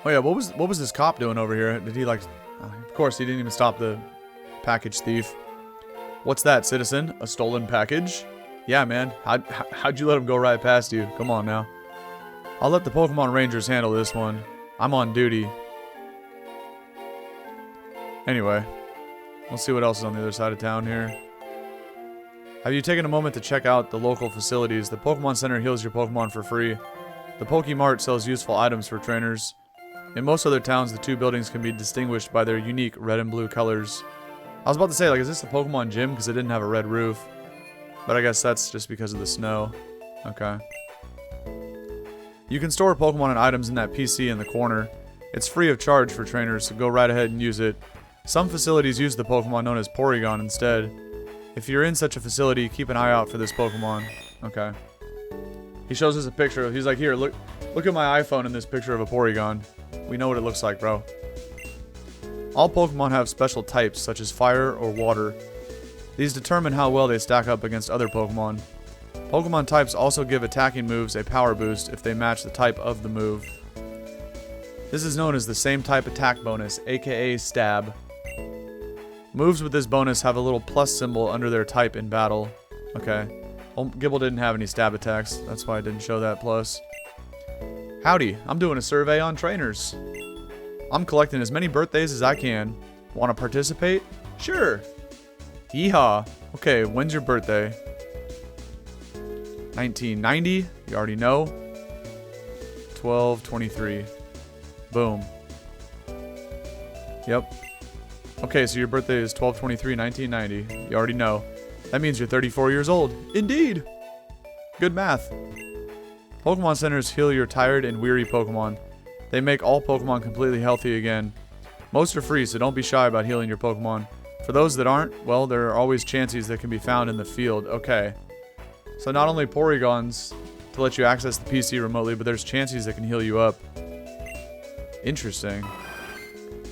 Oh yeah, what was this cop doing over here? Did he like... of course, he didn't even stop the package thief. What's that, citizen? A stolen package? Yeah, man. How'd you let him go right past you? Come on now. I'll let the Pokemon Rangers handle this one. I'm on duty. Anyway. Let's see what else is on the other side of town here. Have you taken a moment to check out the local facilities? The Pokemon Center heals your Pokemon for free. The Pokemart sells useful items for trainers. In most other towns, the 2 buildings can be distinguished by their unique red and blue colors. I was about to say, like, is this the Pokemon gym? Because it didn't have a red roof. But I guess that's just because of the snow. Okay. You can store Pokemon and items in that PC in the corner. It's free of charge for trainers, so go right ahead and use it. Some facilities use the Pokemon known as Porygon instead. If you're in such a facility, keep an eye out for this Pokemon. Okay. He shows us a picture. He's like, here, look at my iPhone in this picture of a Porygon. We know what it looks like, bro. All Pokemon have special types, such as fire or water. These determine how well they stack up against other Pokemon. Pokemon types also give attacking moves a power boost if they match the type of the move. This is known as the same type attack bonus, aka stab. Moves with this bonus have a little plus symbol under their type in battle. Okay. Well, Gibble didn't have any stab attacks, that's why I didn't show that plus. Howdy, I'm doing a survey on trainers. I'm collecting as many birthdays as I can. Want to participate? Sure. Yeehaw. Okay, when's your birthday? 1990, you already know. 12/23. Boom. Yep. Okay, so your birthday is 12/23/1990. You already know. That means you're 34 years old. Indeed. Good math. Pokemon centers heal your tired and weary Pokemon. They make all Pokemon completely healthy again. Most are free, so don't be shy about healing your Pokemon. For those that aren't, well, there are always chances that can be found in the field. Okay. So not only Porygons to let you access the PC remotely, but there's chances that can heal you up. Interesting.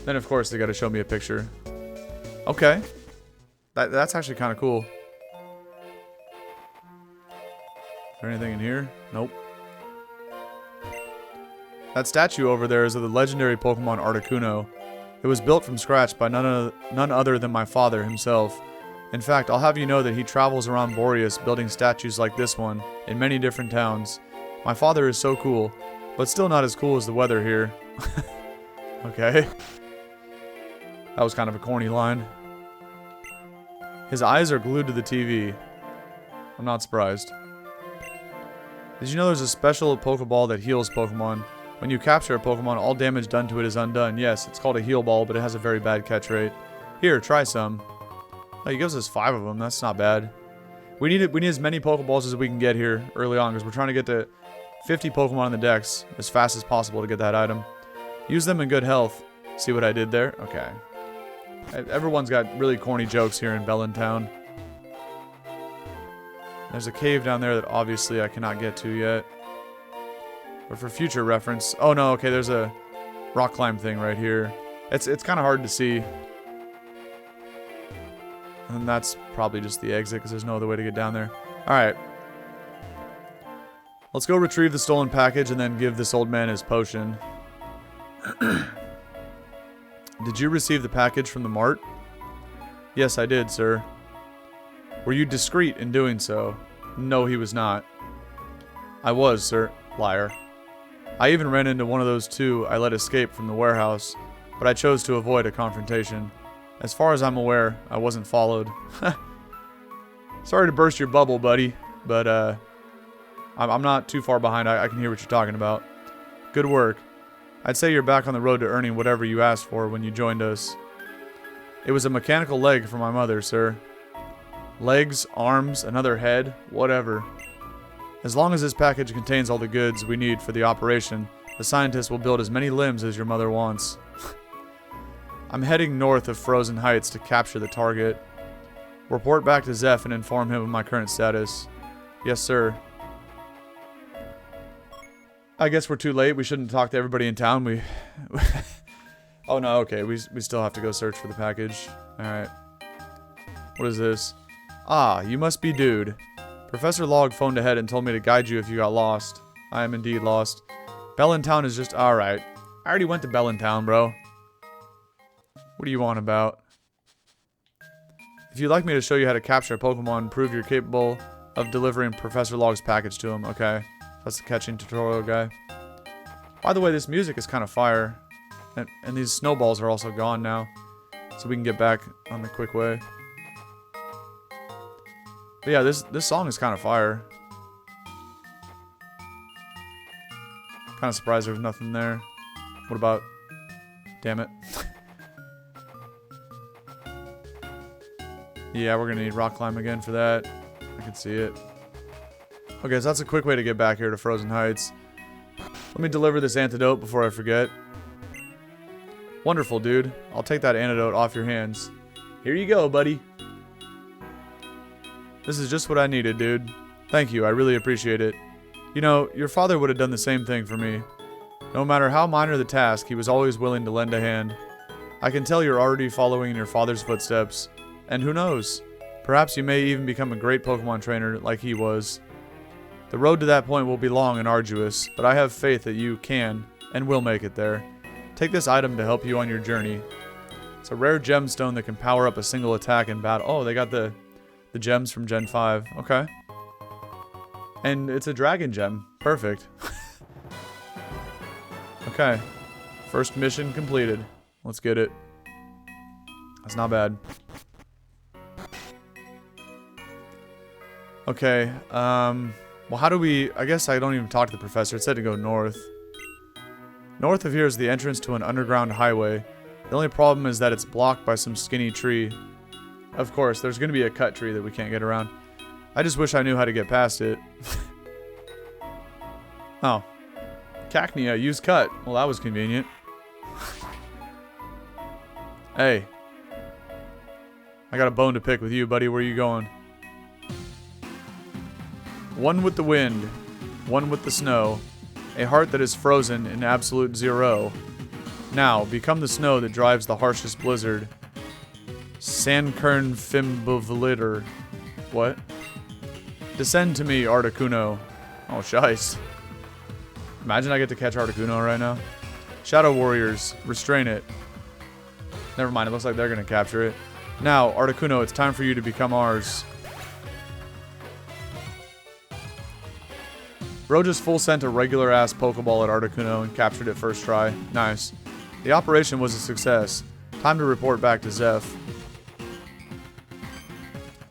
Then, of course, they got to show me a picture. Okay. That's actually kind of cool. Is there anything in here? Nope. That statue over there is of the legendary Pokémon Articuno. It was built from scratch by none other than my father himself. In fact, I'll have you know that he travels around Borrius building statues like this one in many different towns. My father is so cool, but still not as cool as the weather here. Okay. That was kind of a corny line. His eyes are glued to the TV. I'm not surprised. Did you know there's a special Pokeball that heals Pokemon? When you capture a Pokemon, all damage done to it is undone. Yes, it's called a heal ball, but it has a very bad catch rate. Here, try some. Oh, he gives us 5 of them. That's not bad. We need as many Pokeballs as we can get here early on, because we're trying to get to 50 Pokemon in the dex as fast as possible to get that item. Use them in good health. See what I did there? Okay. Everyone's got really corny jokes here in Bellin Town. There's a cave down there that obviously I cannot get to yet. But for future reference... Oh no, okay, there's a rock climb thing right here. It's kind of hard to see. And that's probably just the exit because there's no other way to get down there. Alright. Let's go retrieve the stolen package and then give this old man his potion. Did you receive the package from the mart? Yes, I did, sir. Were you discreet in doing so? No, he was not. I was, sir. Liar. I even ran into one of those two I let escape from the warehouse, but I chose to avoid a confrontation. As far as I'm aware, I wasn't followed. Sorry to burst your bubble, buddy, but I'm not too far behind. I can hear what you're talking about. Good work. I'd say you're back on the road to earning whatever you asked for when you joined us. It was a mechanical leg for my mother, sir. Legs, arms, another head, whatever. As long as this package contains all the goods we need for the operation, the scientist will build as many limbs as your mother wants. I'm heading north of Frozen Heights to capture the target. Report back to Zeph and inform him of my current status. Yes, sir. I guess we're too late. We shouldn't talk to everybody in town. Oh no, okay. We still have to go search for the package. Alright. What is this? Ah, you must be Dude. Professor Log phoned ahead and told me to guide you if you got lost. I am indeed lost. Bellin Town is just alright. I already went to Bellin Town, bro. What do you want about? If you'd like me to show you how to capture a Pokemon, prove you're capable of delivering Professor Log's package to him. Okay. That's the catching tutorial guy. By the way, this music is kind of fire. And these snowballs are also gone now. So we can get back on the quick way. But yeah, this song is kind of fire. Kind of surprised there was nothing there. What about... Damn it. Yeah, we're gonna need rock climb again for that. I can see it. Okay, so that's a quick way to get back here to Frozen Heights. Let me deliver this antidote before I forget. Wonderful, dude. I'll take that antidote off your hands. Here you go, buddy. This is just what I needed, dude. Thank you, I really appreciate it. You know, your father would have done the same thing for me. No matter how minor the task, he was always willing to lend a hand. I can tell you're already following in your father's footsteps. And who knows? Perhaps you may even become a great Pokemon trainer like he was. The road to that point will be long and arduous, but I have faith that you can and will make it there. Take this item to help you on your journey. It's a rare gemstone that can power up a single attack in battle. Oh, they got the gems from Gen 5. Okay. And it's a dragon gem. Perfect. Okay. First mission completed. Let's get it. That's not bad. Okay, well, how do we... I guess I don't even talk to the professor. It said to go north. North of here is the entrance to an underground highway. The only problem is that it's blocked by some skinny tree. Of course, there's going to be a cut tree that we can't get around. I just wish I knew how to get past it. Oh. Cacnea, use cut. Well, that was convenient. Hey. I got a bone to pick with you, buddy. Where are you going? One with the wind, one with the snow, a heart that is frozen in absolute zero. Now, become the snow that drives the harshest blizzard. Sandkern Fimbavlitter. What? Descend to me, Articuno. Oh, shice. Imagine I get to catch Articuno right now. Shadow Warriors, restrain it. Never mind, it looks like they're going to capture it. Now, Articuno, it's time for you to become ours. Bro just full sent a regular-ass Pokeball at Articuno and captured it first try. Nice. The operation was a success. Time to report back to Zeph.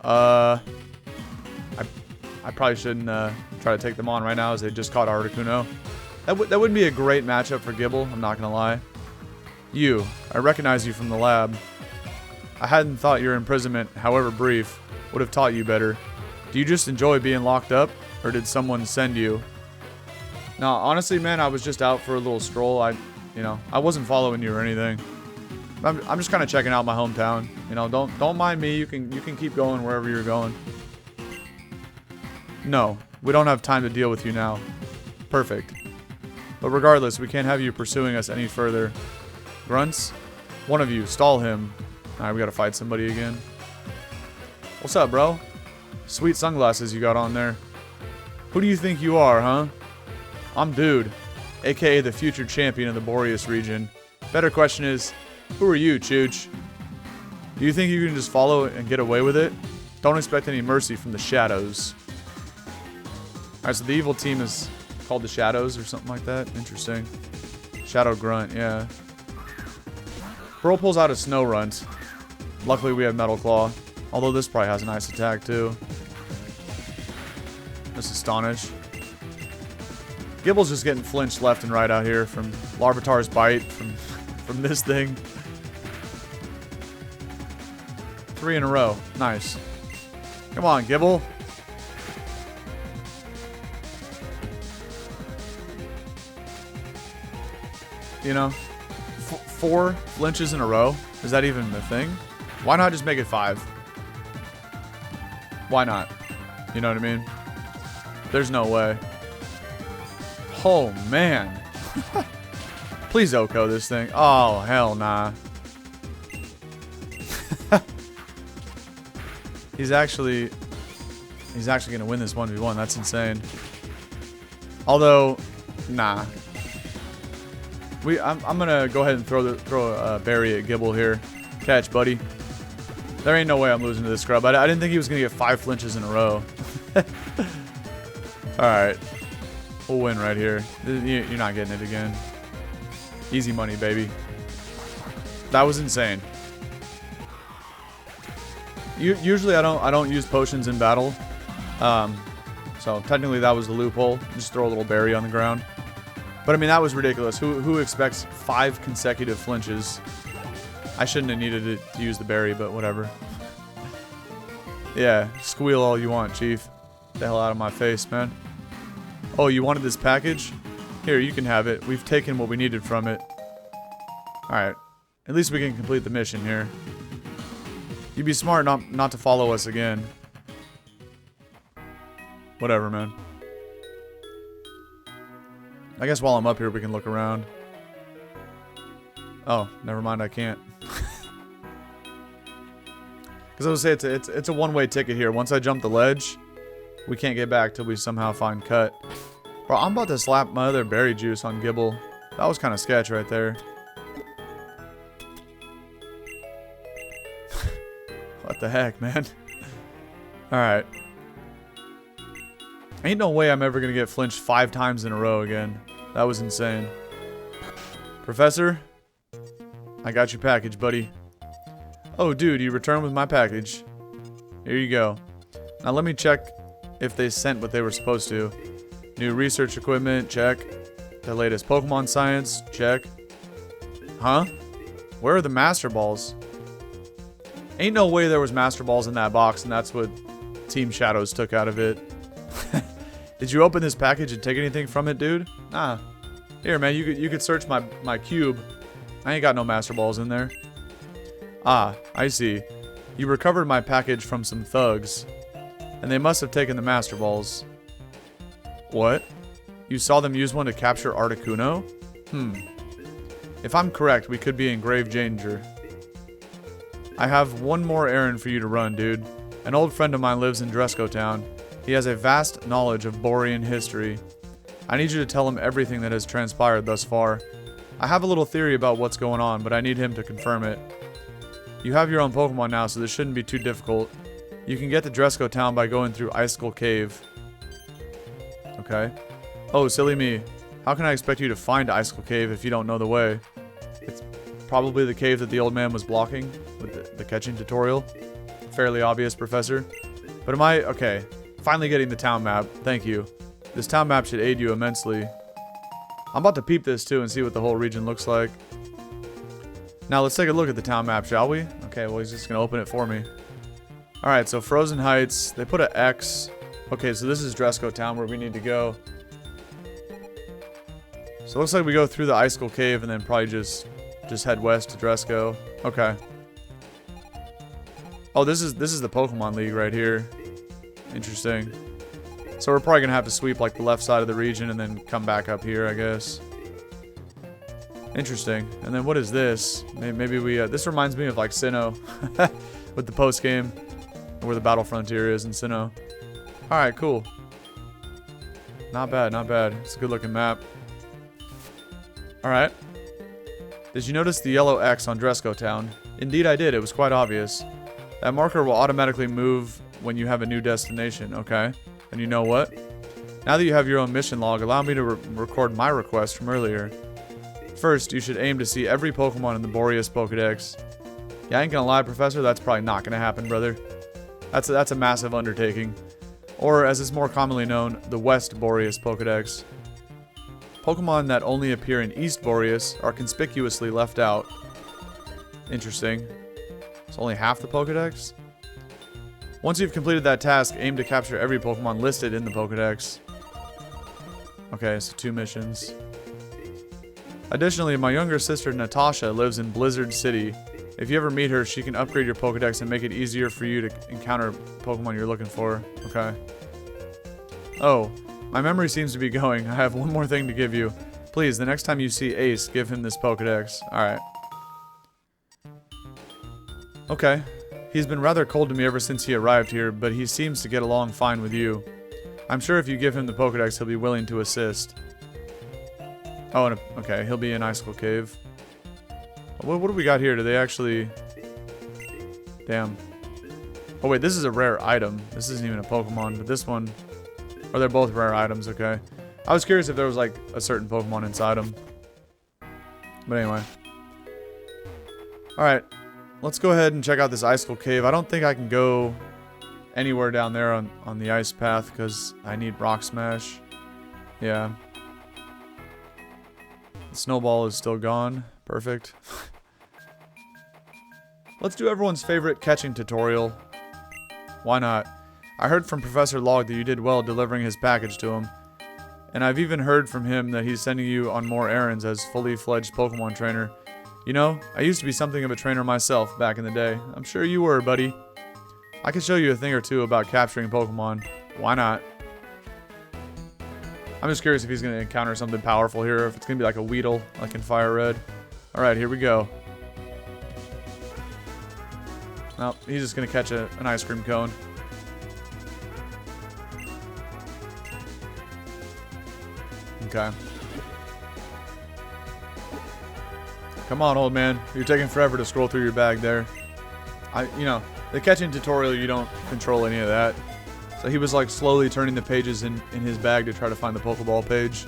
I probably shouldn't try to take them on right now as they just caught Articuno. That wouldn't be a great matchup for Gibble, I'm not gonna lie. You, I recognize you from the lab. I hadn't thought your imprisonment, however brief, would have taught you better. Do you just enjoy being locked up, or did someone send you? No, honestly, man, I was just out for a little stroll. I wasn't following you or anything. I'm just kind of checking out my hometown. You know, don't mind me. You can keep going wherever you're going. No, we don't have time to deal with you now. Perfect. But regardless, we can't have you pursuing us any further. Grunts, one of you, stall him. Alright, we gotta fight somebody again. What's up, bro? Sweet sunglasses you got on there. Who do you think you are, huh? I'm Dude, aka the future champion of the Borrius Region. Better question is, who are you, Chooch? Do you think you can just follow and get away with it? Don't expect any mercy from the shadows. Alright, so the evil team is called the Shadows or something like that. Interesting. Shadow Grunt, yeah. Pearl pulls out a Snow Runt. Luckily we have Metal Claw. Although this probably has an ice attack too. Just Astonish. Gibble's just getting flinched left and right out here from Larvitar's bite, from this thing. 3 in a row. Nice. Come on, Gibble. You know, 4 flinches in a row? Is that even the thing? Why not just make it 5? Why not? You know what I mean? There's no way. Oh, man. Please Oko this thing. Oh, hell nah. He's actually going to win this 1v1. That's insane. Although, nah. I'm going to go ahead and throw a berry at Gibble here. Catch, buddy. There ain't no way I'm losing to this scrub. I didn't think he was going to get 5 flinches in a row. Alright. We'll win right here. You're not getting it again. Easy money, baby. That was insane. Usually I don't use potions in battle. So technically that was the loophole. Just throw a little berry on the ground. But I mean, that was ridiculous. Who expects 5 consecutive flinches? I shouldn't have needed to use the berry, but whatever. Yeah, squeal all you want, Chief. Get the hell out of my face, man. Oh, you wanted this package? Here, you can have it. We've taken what we needed from it. Alright. At least we can complete the mission here. You'd be smart not to follow us again. Whatever, man. I guess while I'm up here, we can look around. Oh, never mind, I can't. Because I was say it's a one-way ticket here. Once I jump the ledge, we can't get back till we somehow find Cut. Bro, I'm about to slap my other berry juice on Gibble. That was kind of sketch right there. What the heck, man? Alright. Ain't no way I'm ever gonna get flinched 5 times in a row again. That was insane. Professor? I got your package, buddy. Oh, dude, you returned with my package. Here you go. Now let me check if they sent what they were supposed to. New research equipment, check. The latest Pokemon science, check. Huh? Where are the Master Balls? Ain't no way there was Master Balls in that box, and that's what Team Shadows took out of it. Did you open this package and take anything from it, dude? Nah. Here, man, you could search my cube. I ain't got no Master Balls in there. Ah, I see. You recovered my package from some thugs, and they must have taken the Master Balls. What? You saw them use one to capture Articuno? If I'm correct, we could be in grave danger. I have one more errand for you to run, dude. An old friend of mine lives in Dresco Town. He has a vast knowledge of Borean history. I need you to tell him everything that has transpired thus far. I have a little theory about what's going on, but I need him to confirm it. You have your own Pokemon now, so this shouldn't be too difficult. You can get to Dresco Town by going through Icicle Cave. Okay. Oh, silly me. How can I expect you to find Icicle Cave if you don't know the way? It's probably the cave that the old man was blocking with the catching tutorial. Fairly obvious, Professor. But am I... Okay. Finally getting the town map. Thank you. This town map should aid you immensely. I'm about to peep this too and see what the whole region looks like. Now let's take a look at the town map, shall we? Okay, well he's just going to open it for me. Alright, so Frozen Heights. They put an X. Okay, so this is Dresco Town where we need to go. So it looks like we go through the Icicle Cave and then probably just head west to Dresco. Okay. Oh, this is the Pokemon League right here. Interesting. So we're probably gonna have to sweep like the left side of the region and then come back up here, I guess. Interesting. And then what is this? Maybe we... this reminds me of like Sinnoh with the post game. Where the battle frontier is in Sinnoh. Alright, cool. Not bad, not bad. It's a good looking map. Alright. Did you notice the yellow X on Dresco Town? Indeed I did, it was quite obvious. That marker will automatically move when you have a new destination, okay? And you know what? Now that you have your own mission log, allow me to record my request from earlier. First, you should aim to see every Pokemon in the Borrius Pokedex. Yeah, I ain't gonna lie, Professor, that's probably not gonna happen, brother. That's a massive undertaking. Or, as is more commonly known, the West Borrius Pokedex. Pokemon that only appear in East Borrius are conspicuously left out. Interesting. It's only half the Pokedex? Once you've completed that task, aim to capture every Pokemon listed in the Pokedex. Okay, so 2 missions. Additionally, my younger sister Natasha lives in Blizzard City. If you ever meet her, she can upgrade your Pokedex and make it easier for you to encounter Pokemon you're looking for. Okay. Oh, my memory seems to be going. I have one more thing to give you. Please, the next time you see Ace, give him this Pokedex. Alright. Okay. He's been rather cold to me ever since he arrived here, but he seems to get along fine with you. I'm sure if you give him the Pokedex, he'll be willing to assist. Oh, and okay, he'll be in Icicle Cave. What do we got here? Do they actually... Damn. Oh wait, this is a rare item. This isn't even a Pokemon, but this one... Or they're both rare items, okay. I was curious if there was like a certain Pokemon inside them. But anyway. Alright. Let's go ahead and check out this Icicle Cave. I don't think I can go anywhere down there on the ice path because I need Rock Smash. Yeah. The snowball is still gone. Perfect. Let's do everyone's favorite catching tutorial. Why not? I heard from Professor Log that you did well delivering his package to him. And I've even heard from him that he's sending you on more errands as fully fledged Pokemon trainer. You know, I used to be something of a trainer myself back in the day. I'm sure you were, buddy. I can show you a thing or two about capturing Pokemon. Why not? I'm just curious if he's going to encounter something powerful here, if it's going to be like a Weedle, like in Fire Red. Alright, here we go. Nope, he's just going to catch an ice cream cone. Okay. Come on, old man. You're taking forever to scroll through your bag there. You know, the catching tutorial, you don't control any of that. So he was like slowly turning the pages in his bag to try to find the Pokeball page.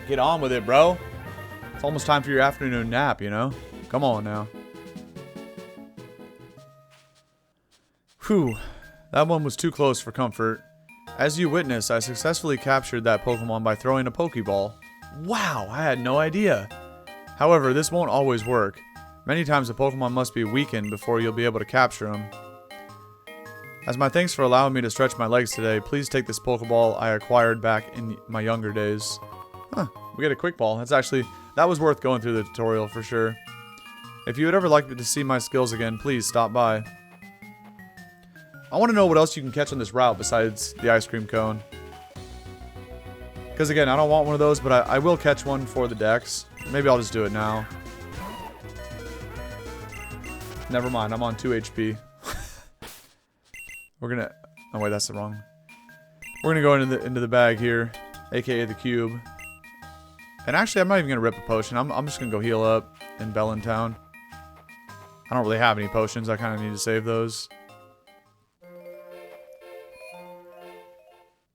Get on with it, bro. It's almost time for your afternoon nap, you know? Come on now. Whew. That one was too close for comfort. As you witness, I successfully captured that Pokemon by throwing a Pokeball. Wow, I had no idea. However, this won't always work. Many times a Pokemon must be weakened before you'll be able to capture him. As my thanks for allowing me to stretch my legs today, please take this Pokeball I acquired back in my younger days. Huh, we get a quick ball. That was worth going through the tutorial for sure. If you would ever like to see my skills again, please stop by. I want to know what else you can catch on this route besides the ice cream cone. Because again, I don't want one of those, but I will catch one for the Dex. Maybe I'll just do it now. Never mind, I'm on 2 HP. We're gonna... Oh wait, that's the wrong... We're gonna go into the bag here, aka the cube. And actually, I'm not even gonna rip a potion. I'm just gonna go heal up in Bellin Town. I don't really have any potions. I kind of need to save those.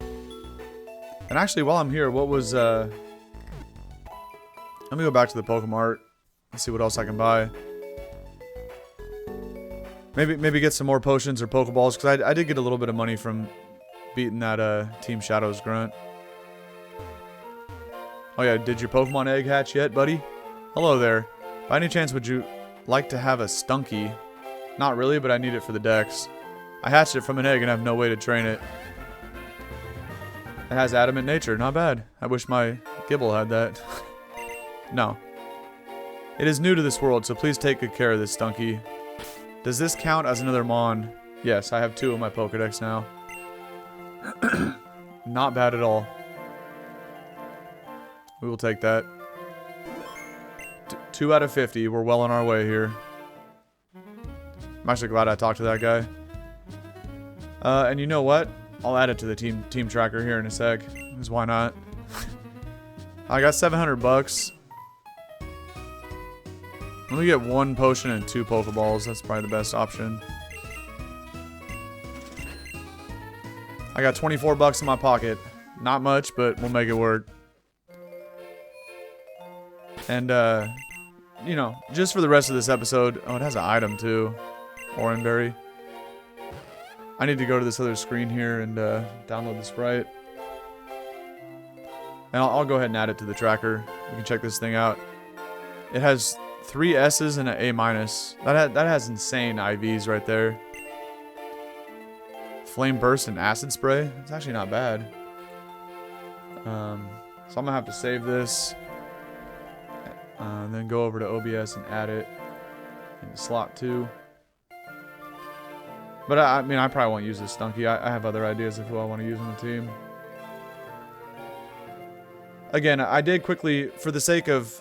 And actually, while I'm here, what was... Let me go back to the Pokemon Art. Let's see what else I can buy. Maybe get some more potions or Pokeballs, because I did get a little bit of money from beating that Team Shadow's grunt. Oh yeah, did your Pokemon egg hatch yet, buddy? Hello there. By any chance, would you like to have a Stunky? Not really, but I need it for the Dex. I hatched it from an egg and have no way to train it. It has adamant nature, not bad. I wish my Gibble had that. No. It is new to this world, so please take good care of this Stunky. Does this count as another Mon? Yes, I have 2 in my Pokedex now. Not bad at all. We will take that. 2 out of 50. We're well on our way here. I'm actually glad I talked to that guy. And you know what? I'll add it to the team tracker here in a sec. Because why not? I got 700 bucks. Let me get 1 potion and 2 Pokeballs. That's probably the best option. I got 24 bucks in my pocket. Not much, but we'll make it work. And, you know, just for the rest of this episode... Oh, it has an item, too. Oranberry. I need to go to this other screen here and download the sprite. And I'll go ahead and add it to the tracker. We can check this thing out. It has 3 S's and an A-. That has insane IVs right there. Flame Burst and Acid Spray. It's actually not bad. So I'm going to have to save this. And then go over to OBS and add it in slot 2. But I mean, I probably won't use this Stunky. I have other ideas of who I want to use on the team. Again, I did quickly, for the sake of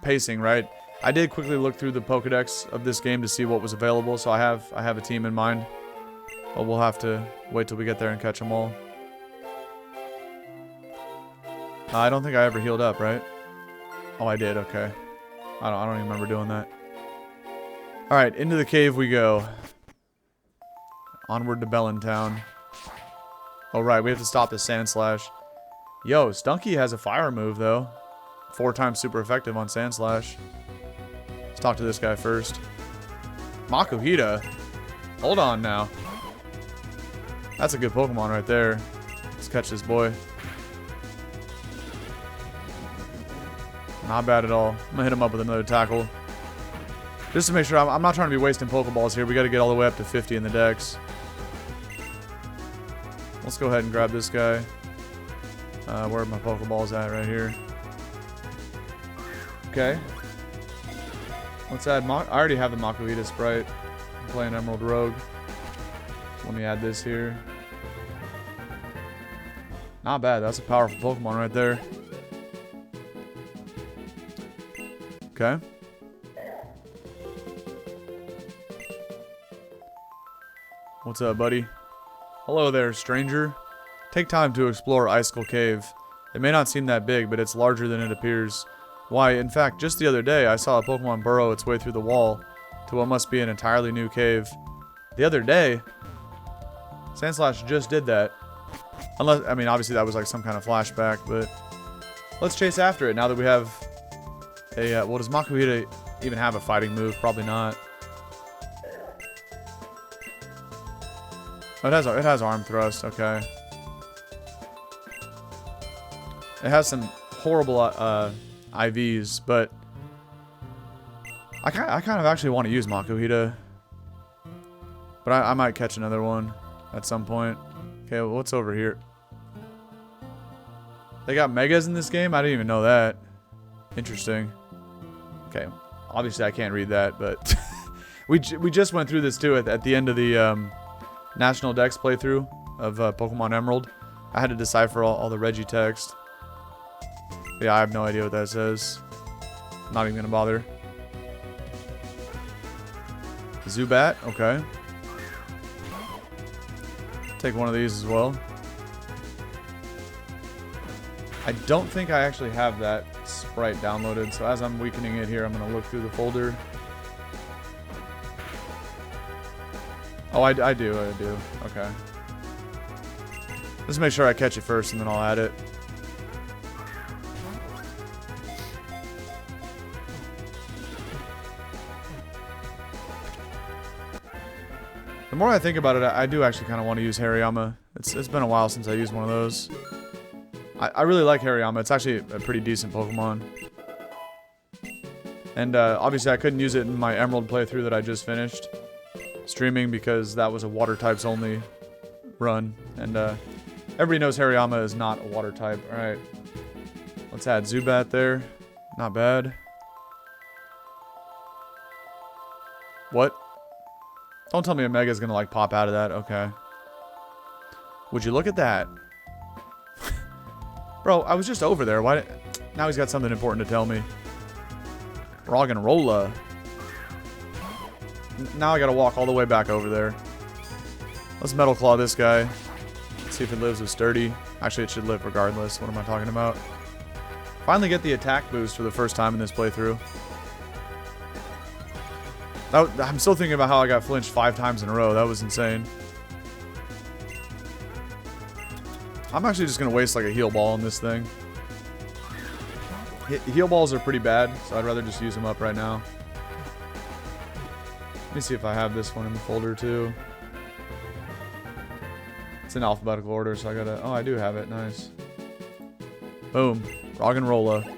pacing, right? I did quickly look through the Pokedex of this game to see what was available. So I have a team in mind. But we'll have to wait till we get there and catch them all. I don't think I ever healed up, right? Oh, I did. Okay. I don't even remember doing that. All right, into the cave we go. Onward to Bellin Town. Oh, right. We have to stop the Sandslash. Yo, Stunky has a fire move, though. 4 times super effective on Sandslash. Let's talk to this guy first. Makuhita. Hold on now. That's a good Pokemon right there. Let's catch this boy. Not bad at all. I'm going to hit him up with another tackle. Just to make sure, I'm not trying to be wasting Pokeballs here. We got to get all the way up to 50 in the dex. Let's go ahead and grab this guy. Where are my Pokeballs at? Right here. Okay. Let's add... I already have the Makuhita sprite. I'm playing Emerald Rogue. Let me add this here. Not bad. That's a powerful Pokemon right there. Okay. What's up, buddy? Hello there, stranger. Take time to explore Icicle Cave. It may not seem that big, but it's larger than it appears. Why, in fact, just the other day, I saw a Pokemon burrow its way through the wall to what must be an entirely new cave. The other day? Sandslash just did that. Unless, I mean, obviously that was like some kind of flashback, but... Let's chase after it now that we have a... well, does Makuhita even have a fighting move? Probably not. Oh, it has arm thrust, okay. It has some horrible IVs, but I kind of actually want to use Makuhita. But I might catch another one at some point. Okay, well, what's over here? They got Megas in this game? I didn't even know that. Interesting. Okay, obviously I can't read that, but we just went through this too at the end of the National Dex playthrough of Pokemon Emerald. I had to decipher all the Reggie text. Yeah, I have no idea what that says. I'm not even gonna bother. Zubat, okay. Take one of these as well. I don't think I actually have that sprite downloaded, so as I'm weakening it here, I'm gonna look through the folder. Oh, I do. Okay. Let's make sure I catch it first, and then I'll add it. The more I think about it, I do actually kind of want to use Hariyama. It's been a while since I used one of those. I really like Hariyama. It's actually a pretty decent Pokemon. And obviously I couldn't use it in my Emerald playthrough that I just finished streaming because that was a water types only run. And everybody knows Hariyama is not a water type. Alright. Let's add Zubat there. Not bad. What? Don't tell me a Mega's gonna like pop out of that. Okay. Would you look at that? Bro, I was just over there. Why? Now he's got something important to tell me. Roggenrola. Now I gotta walk all the way back over there. Let's Metal Claw this guy. See if it lives with Sturdy. Actually, it should live regardless. What am I talking about? Finally get the attack boost for the first time in this playthrough. I'm still thinking about how I got flinched 5 times in a row. That was insane. I'm actually just going to waste like a heal ball on this thing. Heal balls are pretty bad, so I'd rather just use them up right now. Let me see if I have this one in the folder too. It's in alphabetical order, so I gotta... Oh, I do have it. Nice. Boom. Roggenrola.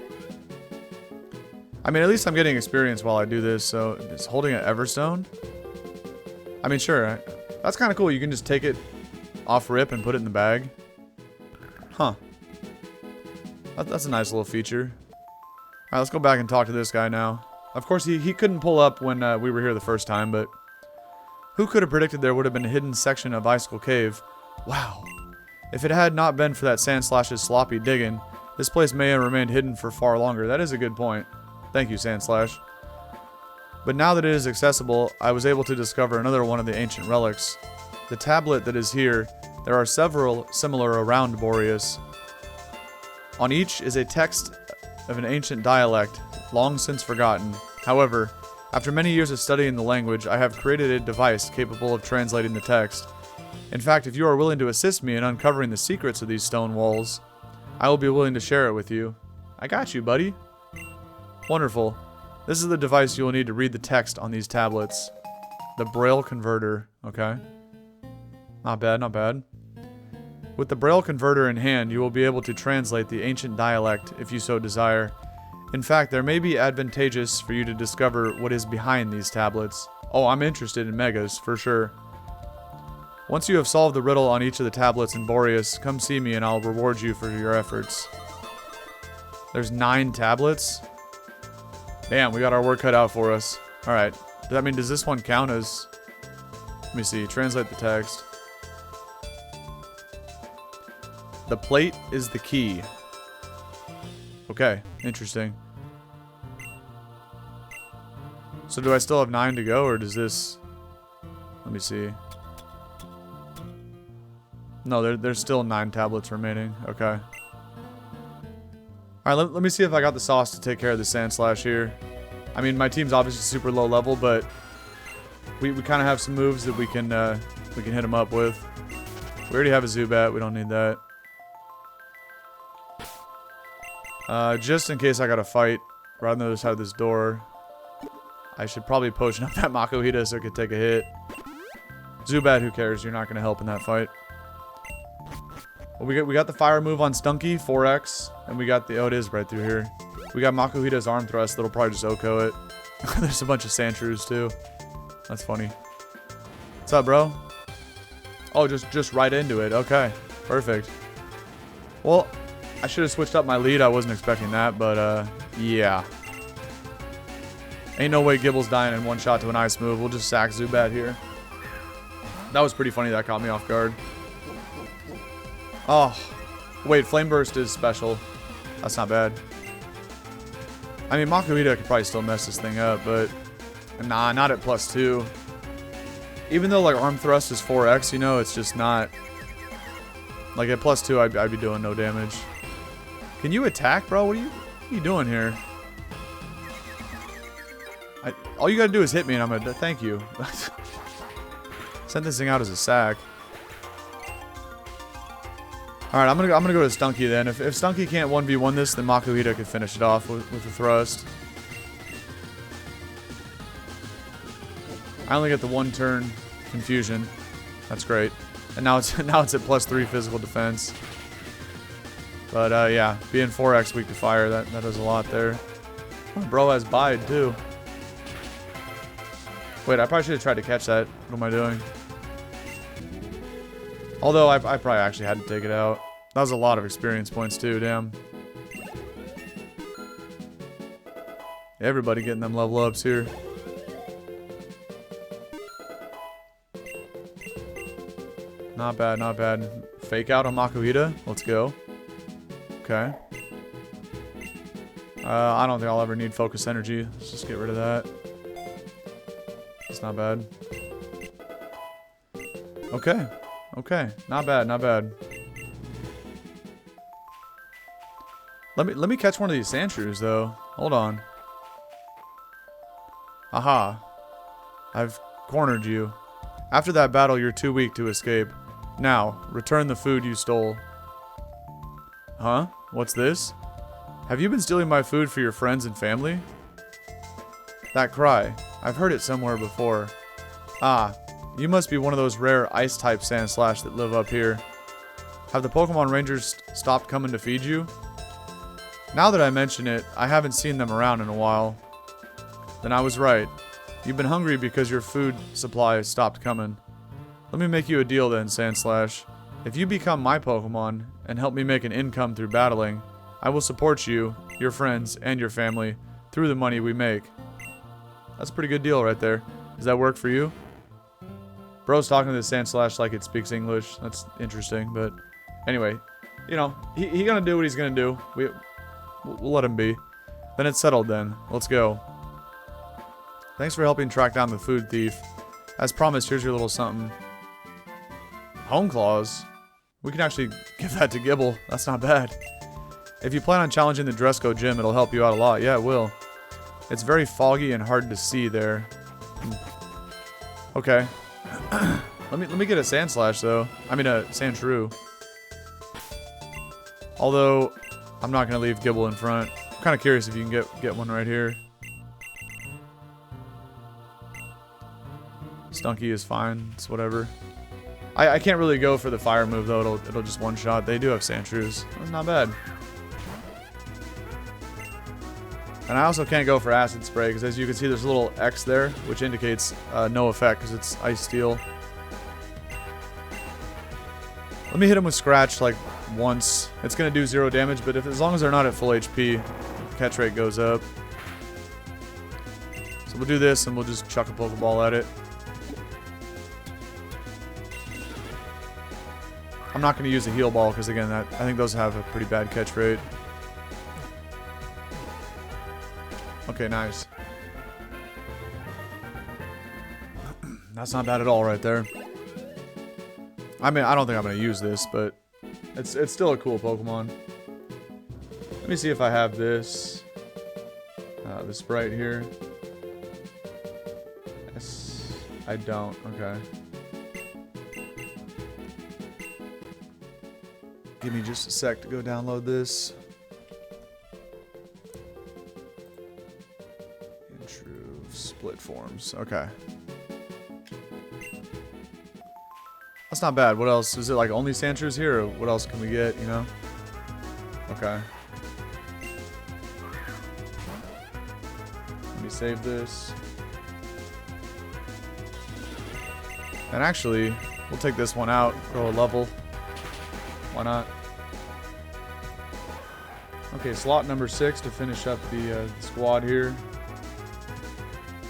I mean, at least I'm getting experience while I do this, so... It's holding an Everstone? I mean, sure. That's kind of cool. You can just take it off rip and put it in the bag. Huh. That's a nice little feature. Alright, let's go back and talk to this guy now. Of course, he couldn't pull up when we were here the first time, but... Who could have predicted there would have been a hidden section of Icicle Cave? Wow. If it had not been for that Sandslash's sloppy digging, this place may have remained hidden for far longer. That is a good point. Thank you, Sandslash. But now that it is accessible, I was able to discover another one of the ancient relics. The tablet that is here, there are several similar around Borrius. On each is a text of an ancient dialect, long since forgotten. However, after many years of studying the language, I have created a device capable of translating the text. In fact, if you are willing to assist me in uncovering the secrets of these stone walls, I will be willing to share it with you. I got you, buddy. Wonderful. This is the device you will need to read the text on these tablets. The Braille Converter. Okay. Not bad, not bad. With the Braille Converter in hand, you will be able to translate the ancient dialect if you so desire. In fact, there may be advantageous for you to discover what is behind these tablets. Oh, I'm interested in megas, for sure. Once you have solved the riddle on each of the tablets in Borrius, come see me and I'll reward you for your efforts. There's 9 tablets? Damn, we got our work cut out for us. Alright. I mean, does this one count as... Let me see. Translate the text. The plate is the key. Okay. Interesting. So do I still have 9 to go, or does this... Let me see. No, there's still 9 tablets remaining. Okay. Alright, let me see if I got the sauce to take care of the Sandslash here. I mean, my team's obviously super low level, but we kind of have some moves that we can hit him up with. We already have a Zubat. We don't need that. Just in case I got to fight right on the other side of this door, I should probably potion up that Makuhita so it could take a hit. Zubat, who cares? You're not going to help in that fight. Well, we got the fire move on Stunky, 4x, and we got the... Oh, it is right through here. We got Makuhita's arm thrust that'll probably just OHKO it. There's a bunch of Sandshrews, too. That's funny. What's up, bro? Oh, just right into it. Okay. Perfect. Well, I should have switched up my lead. I wasn't expecting that, but, yeah. Ain't no way Gibble's dying in one shot to an ice move. We'll just sack Zubat here. That was pretty funny. That caught me off guard. Oh, wait, Flame Burst is special. That's not bad. I mean, Makuhita could probably still mess this thing up, but nah, not at +2. Even though, like, Arm Thrust is 4x, you know, it's just not... Like, at +2, I'd be doing no damage. Can you attack, bro? What are you doing here? All you gotta do is hit me and I'm gonna... Thank you. Sent this thing out as a sack. Alright, I'm gonna go to Stunky then. If Stunky can't 1v1 this, then Makuhita could finish it off with the thrust. I only get the 1 turn confusion. That's great. And now it's at +3 physical defense. But yeah, being 4x weak to fire, that does a lot there. Oh, bro has bide too. Wait, I probably should have tried to catch that. What am I doing? Although, I probably actually had to take it out. That was a lot of experience points, too, damn. Everybody getting them level ups here. Not bad, not bad. Fake out on Makuhita. Let's go. Okay. I don't think I'll ever need focus energy. Let's just get rid of that. That's not bad. Okay. Okay. Not bad, not bad. Let me catch one of these Sandshrews, though. Hold on. Aha. I've cornered you. After that battle, you're too weak to escape. Now, return the food you stole. Huh? What's this? Have you been stealing my food for your friends and family? That cry. I've heard it somewhere before. Ah, you must be one of those rare ice-type Sandslash that live up here. Have the Pokemon Rangers stopped coming to feed you? Now that I mention it, I haven't seen them around in a while. Then I was right. You've been hungry because your food supply stopped coming. Let me make you a deal then, Sandslash. If you become my Pokemon and help me make an income through battling, I will support you, your friends, and your family through the money we make. That's a pretty good deal right there. Does that work for you? Bro's talking to the Sandslash like it speaks English. That's interesting, but anyway, you know, he gonna do what he's gonna do. We'll let him be. Then it's settled then. Let's go. Thanks for helping track down the food thief. As promised, here's your little something. Home claws? We can actually give that to Gibble. That's not bad. If you plan on challenging the Dresco gym, it'll help you out a lot. Yeah, it will. It's very foggy and hard to see there. Okay. let me get a Sandslash though. I mean a Sandshrew. Although I'm not gonna leave Gibble in front. I'm kind of curious if you can get one right here. Stunky is fine. It's whatever. I can't really go for the fire move though. It'll just one shot. They do have Sandshrews. That's not bad. And I also can't go for Acid Spray because as you can see there's a little X there which indicates no effect because it's Ice Steel. Let me hit him with Scratch like once. It's going to do 0 damage, but as long as they're not at full HP, catch rate goes up. So we'll do this and we'll just chuck a Pokeball at it. I'm not going to use a Heal Ball because again, I think those have a pretty bad catch rate. Okay, nice. That's not bad at all right there. I mean, I don't think I'm going to use this, but it's still a cool Pokemon. Let me see if I have this. The Sprite here. Yes, I don't. Okay. Give me just a sec to go download this. Split forms. Okay. That's not bad. What else? Is it like only Sandshrews here, or what else can we get, you know? Okay. Let me save this. And actually, we'll take this one out, throw a level. Why not? Okay, slot number 6 to finish up the squad here.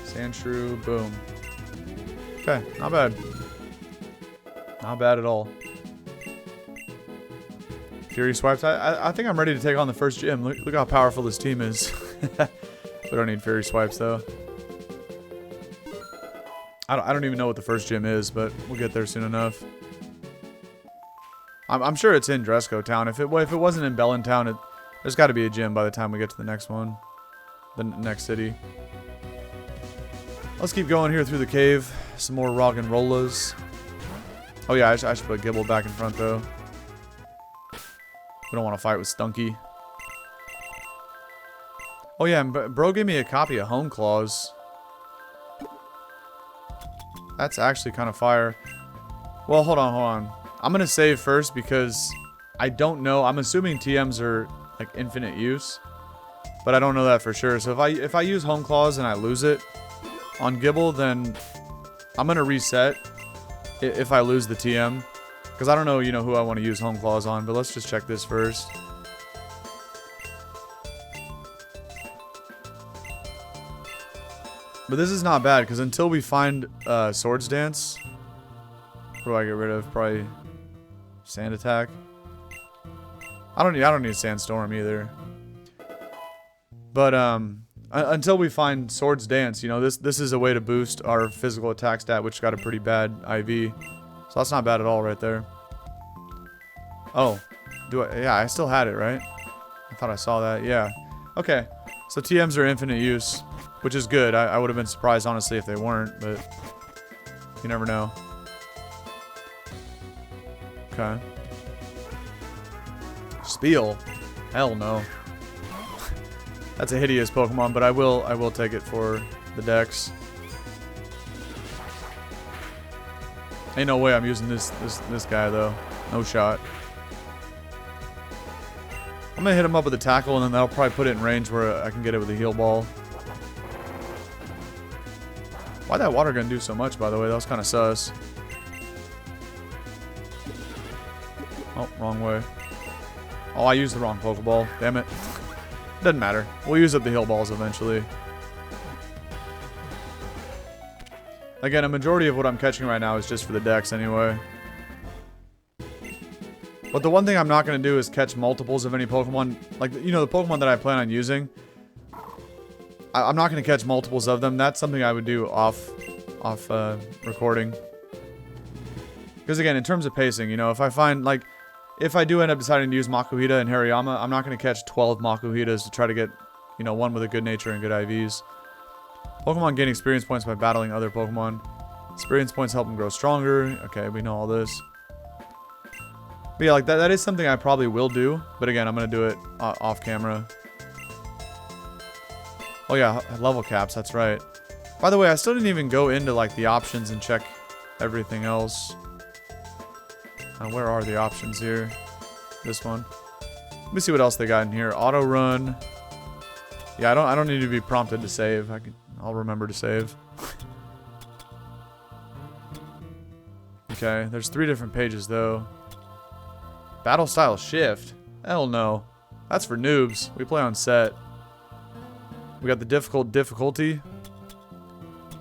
Sandshrew, boom. Okay, not bad. Not bad at all. Fury Swipes. I think I'm ready to take on the first gym. Look how powerful this team is. We don't need Fury Swipes though. I don't even know what the first gym is, but we'll get there soon enough. I'm sure it's in Dresco Town. If it wasn't in Bellin Town, there's got to be a gym by the time we get to the next one, the next city. Let's keep going here through the cave. Some more rock and rollas. Oh yeah, I should put Gibble back in front though. We don't want to fight with Stunky. Oh yeah, and bro gave me a copy of Home Claws. That's actually kind of fire. Well, hold on. I'm going to save first because I don't know. I'm assuming TMs are like infinite use, but I don't know that for sure. So if I use Home Claws and I lose it on Gibble, then I'm going to reset if I lose the TM. Because I don't know, who I want to use Home Claws on, but let's just check this first. But this is not bad, because until we find Swords Dance, what do I get rid of? Probably Sand Attack. I don't need Sandstorm either. But until we find Swords Dance, this is a way to boost our physical attack stat, which got a pretty bad IV. So that's not bad at all right there. Oh, yeah, I still had it, right? I thought I saw that. Yeah. Okay. So TMs are infinite use, which is good. I would have been surprised, honestly, if they weren't, but you never know. Okay. Spiel? Hell no. That's a hideous Pokemon, but I will take it for the Dex. Ain't no way I'm using this guy though. No shot. I'm gonna hit him up with a tackle, and then that'll probably put it in range where I can get it with a heal ball. Why'd that water gun do so much, by the way? That was kind of sus. Oh, wrong way. Oh, I used the wrong Pokeball. Damn it. Doesn't matter. We'll use up the heal balls eventually. Again, a majority of what I'm catching right now is just for the Dex anyway. But the one thing I'm not going to do is catch multiples of any Pokemon. Like, you know, the Pokemon that I plan on using, I'm not going to catch multiples of them. That's something I would do off recording. Because again, in terms of pacing, you know, if I find, like, if I do end up deciding to use Makuhita and Hariyama, I'm not going to catch 12 Makuhitas to try to get, you know, one with a good nature and good IVs. Pokemon gain experience points by battling other Pokemon. Experience points help them grow stronger. Okay, we know all this. But yeah, like that is something I probably will do. But again, I'm going to do it off camera. Oh yeah, level caps, that's right. By the way, I still didn't even go into like the options and check everything else. Where are the options here? This one. Let me see what else they got in here. Auto run. Yeah, I don't need to be prompted to save. I'll remember to save. Okay, there's 3 different pages though. Battle style shift? Hell no. That's for noobs. We play on set. We got the difficulty.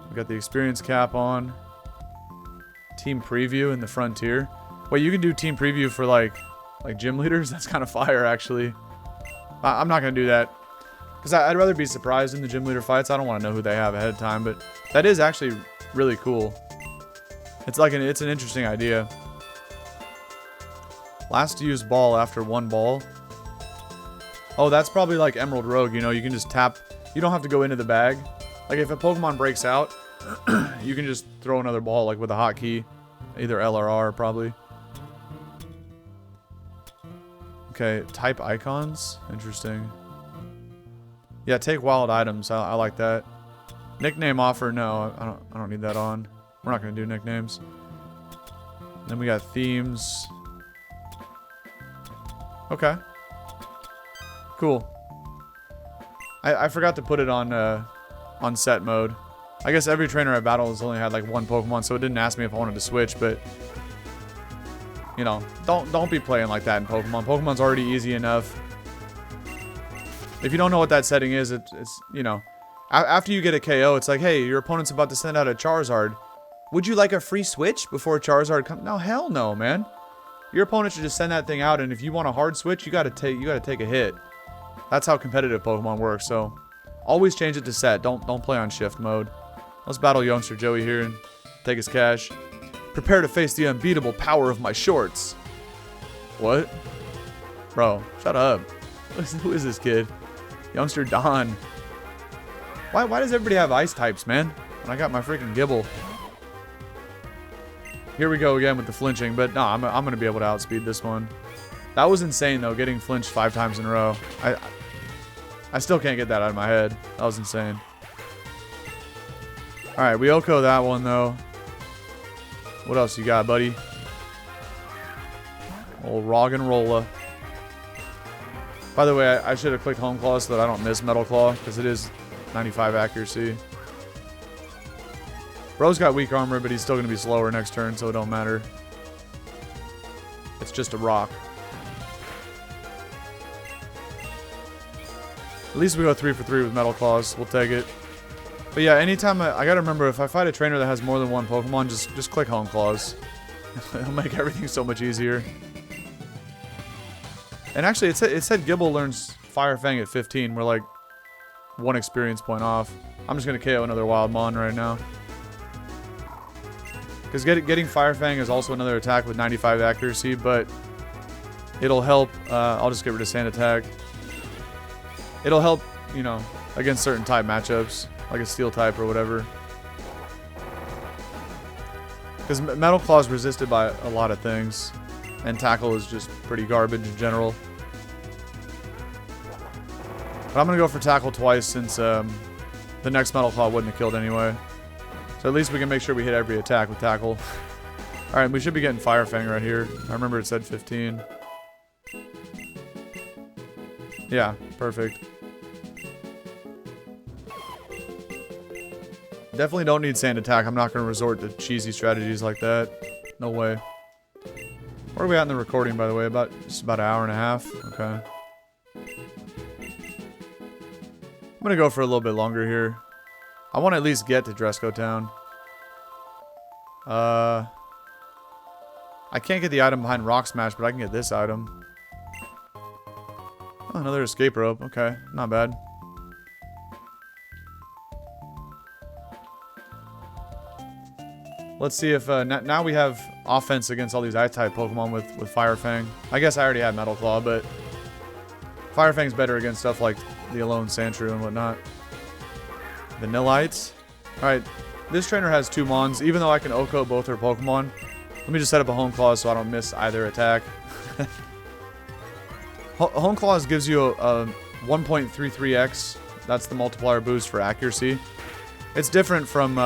We got the experience cap on. Team preview in the frontier. Wait, you can do team preview for like gym leaders? That's kind of fire, actually. I'm not going to do that. Because I'd rather be surprised in the gym leader fights. I don't want to know who they have ahead of time, but that is actually really cool. It's an interesting idea. Last used ball after 1 ball. Oh, that's probably like Emerald Rogue, you know, you can just tap. You don't have to go into the bag. Like if a Pokemon breaks out, you can just throw another ball like with a hotkey. Either L or R, probably. Okay, type icons. Interesting. Yeah, take wild items. I like that. Nickname offer. No, I don't need that on. We're not gonna do nicknames. Then we got themes. Okay. Cool. I forgot to put it on set mode. I guess every trainer I battled has only had like 1 Pokemon, so it didn't ask me if I wanted to switch, but you know, don't be playing like that in Pokemon. Pokemon's already easy enough. If you don't know what that setting is, it's you know, after you get a KO, it's like, hey, your opponent's about to send out a Charizard. Would you like a free switch before Charizard comes? No, hell no, man. Your opponent should just send that thing out, and if you want a hard switch, you gotta take a hit. That's how competitive Pokemon works. So always change it to set. Don't play on shift mode. Let's battle youngster Joey here and take his cash. Prepare to face the unbeatable power of my shorts. What? Bro, shut up. Who is this kid? Youngster Don. Why does everybody have ice types, man? When I got my freaking Gibble. Here we go again with the flinching, but no, I'm going to be able to outspeed this one. That was insane, though, getting flinched 5 times in a row. I still can't get that out of my head. That was insane. Alright, we Oko that one, though. What else you got, buddy? Old Roggenrola. By the way, I should have clicked Home Claw so that I don't miss Metal Claw, because it is 95 accuracy. Bro's got weak armor, but he's still going to be slower next turn, so it don't matter. It's just a rock. At least we go 3 for 3 with Metal Claws. We'll take it. But yeah, anytime I gotta remember, if I fight a trainer that has more than 1 Pokemon, just click Home Claws. It'll make everything so much easier. And actually, it said Gibble learns Fire Fang at 15. We're like 1 experience point off. I'm just gonna KO another Wild Mon right now. Because getting Fire Fang is also another attack with 95 accuracy, but it'll help. I'll just get rid of Sand Attack. It'll help, you know, against certain type matchups, like a Steel type or whatever. Because Metal Claw is resisted by a lot of things, and Tackle is just pretty garbage in general. But I'm going to go for Tackle twice since the next Metal Claw wouldn't have killed anyway. So at least we can make sure we hit every attack with Tackle. Alright, we should be getting Fire Fang right here. I remember it said 15. Yeah, perfect. Definitely don't need Sand Attack. I'm not going to resort to cheesy strategies like that. No way. Where are we at in the recording, by the way? Just about an hour and a half. Okay. I'm going to go for a little bit longer here. I want to at least get to Dresco Town. I can't get the item behind Rock Smash, but I can get this item. Oh, another escape rope. Okay, not bad. Let's see if now we have offense against all these I-type Pokemon with Fire Fang. I guess I already had Metal Claw, but Fire Fang's better against stuff like the Alone Sandshrew and whatnot. Vanillites. Alright, this trainer has 2 Mons. Even though I can OHKO both her Pokemon, let me just set up a Hone Claws so I don't miss either attack. Hone Claws gives you a 1.33x. That's the multiplier boost for accuracy. It's different from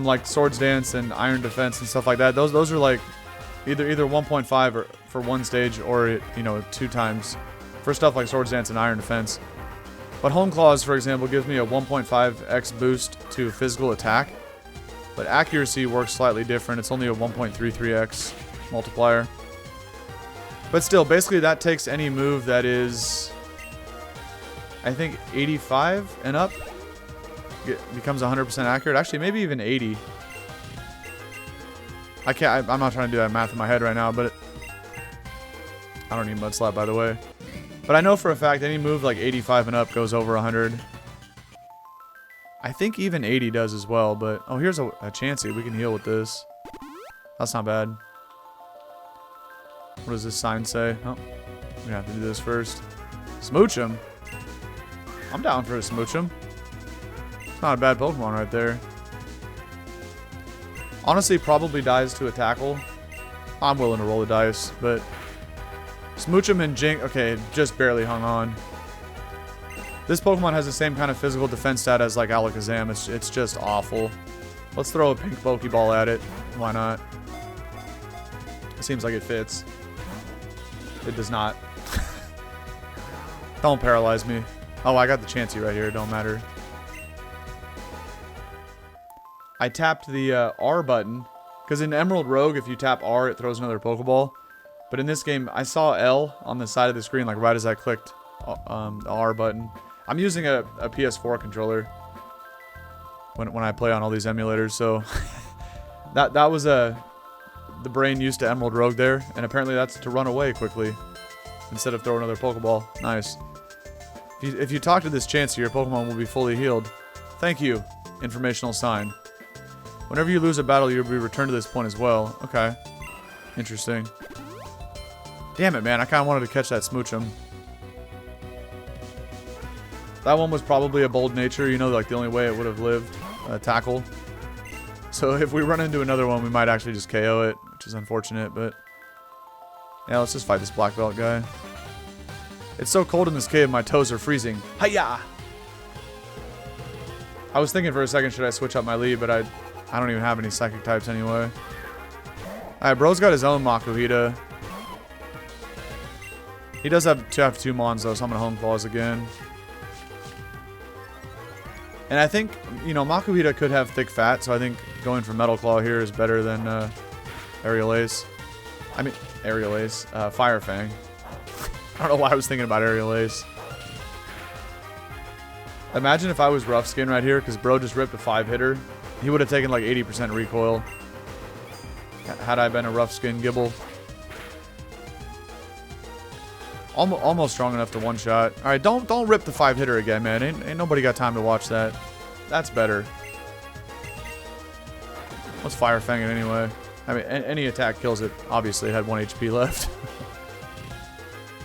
like Swords Dance and Iron Defense and stuff like that. Those are like either 1.5 or for one stage, or you know, 2 times for stuff like Swords Dance and Iron Defense. But Hone Claws, for example, gives me a 1.5x boost to physical attack, but accuracy works slightly different. It's only a 1.33x multiplier. But still, basically that takes any move that is, I think, 85 and up. It becomes 100% accurate. Actually, maybe even 80. I'm not trying to do that math in my head right now, but I don't need Mud Slap, by the way. But I know for a fact any move like 85 and up goes over 100. I think even 80 does as well, but oh, here's a Chansey. We can heal with this. That's not bad. What does this sign say? Oh, we have to do this first. Smooch him. I'm down for a Smooch him. Not a bad Pokemon right there. Honestly, probably dies to a Tackle. I'm willing to roll the dice, but Smoochum and Jink, okay, just barely hung on. This Pokemon has the same kind of physical defense stat as like Alakazam. It's just awful. Let's throw a pink Pokeball at it. Why not? It seems like it fits. It does not. Don't paralyze me. Oh, I got the Chansey right here. Don't matter. I tapped the R button, because in Emerald Rogue, if you tap R, it throws another Pokeball. But in this game, I saw L on the side of the screen, like right as I clicked the R button. I'm using a PS4 controller when I play on all these emulators, so that was the brain used to Emerald Rogue there, and apparently that's to run away quickly instead of throw another Pokeball. Nice. If you talk to this Chansey, your Pokemon will be fully healed. Thank you. Informational sign. Whenever you lose a battle, you'll be returned to this point as well. Okay. Interesting. Damn it, man. I kind of wanted to catch that Smoochum. That one was probably a bold nature. You know, like the only way it would have lived. Tackle. So if we run into another one, we might actually just KO it, which is unfortunate, but yeah, let's just fight this black belt guy. It's so cold in this cave, my toes are freezing. Hiya! I was thinking for a second, should I switch up my lead, but I don't even have any psychic types anyway. Alright, bro's got his own Makuhita. He does have 2 Mons though, so I'm gonna Hone Claws again. And I think, you know, Makuhita could have thick fat, so I think going for Metal Claw here is better than Aerial Ace. I mean, Aerial Ace. Fire Fang. I don't know why I was thinking about Aerial Ace. Imagine if I was Rough Skin right here, because bro just ripped a 5-hitter. He would have taken like 80% recoil. Had I been a Rough Skin Gibble. Almost strong enough to one-shot. Alright, don't rip the 5-hitter again, man. Ain't nobody got time to watch that. That's better. Let's Fire Fang it anyway. I mean, any attack kills it. Obviously, it had 1 HP left.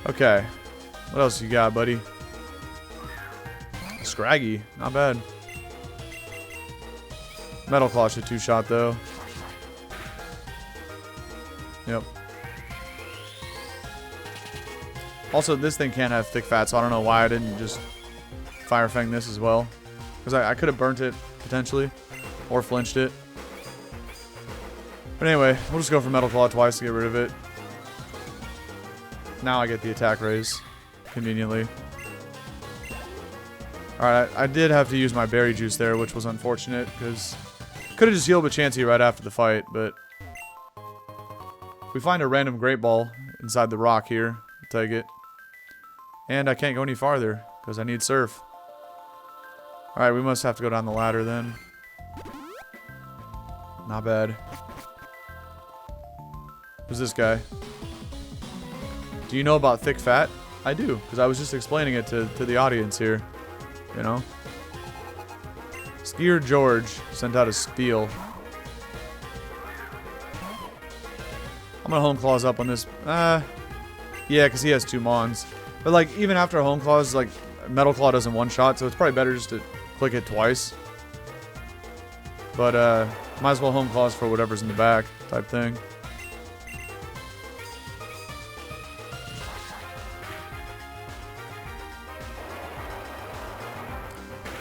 Okay. What else you got, buddy? Scraggy. Not bad. Metal Claw should 2-shot, though. Yep. Also, this thing can't have thick fat, so I don't know why I didn't just Fire Fang this as well. Because I could have burnt it, potentially. Or flinched it. But anyway, we'll just go for Metal Claw twice to get rid of it. Now I get the attack raise. Conveniently. Alright, I did have to use my berry juice there, which was unfortunate, because could have just healed with Chansey right after the fight, but we find a random Great Ball inside the rock here. I'll take it. And I can't go any farther, because I need Surf. Alright, we must have to go down the ladder then. Not bad. Who's this guy? Do you know about thick fat? I do, because I was just explaining it to the audience here. You know? Skier George sent out a spiel. I'm gonna Home Claws up on this. Yeah, because he has 2 Mons. But, like, even after Home Claws, like, Metal Claw doesn't one-shot, so it's probably better just to click it twice. But, might as well Home Claws for whatever's in the back type thing.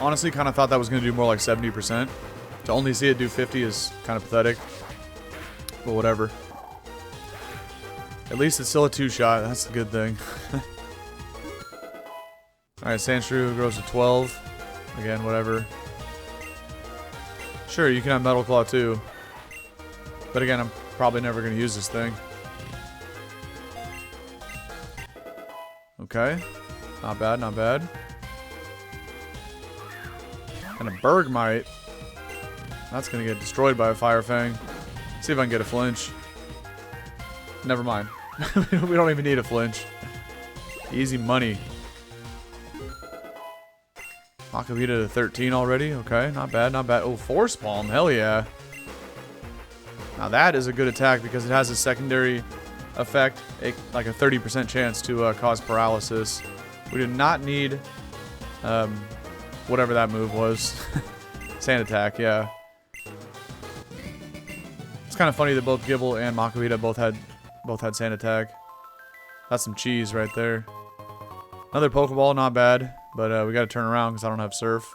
Honestly, kind of thought that was going to do more like 70%. To only see it do 50 is kind of pathetic. But whatever. At least it's still a 2-shot. That's the good thing. Alright, Sandshrew grows to 12. Again, whatever. Sure, you can have Metal Claw too. But again, I'm probably never going to use this thing. Okay. Not bad, not bad. And a Bergmite. That's going to get destroyed by a Fire Fang. See if I can get a flinch. Never mind. We don't even need a flinch. Easy money. Makuhita to 13 already. Okay, not bad, not bad. Oh, Force Palm. Hell yeah. Now that is a good attack because it has a secondary effect. Like a 30% chance to cause paralysis. We do not need... whatever that move was. Sand attack, yeah. It's kind of funny that both Gible and Makuhita both had sand attack. That's some cheese right there. Another Pokeball, not bad. But we gotta turn around because I don't have Surf.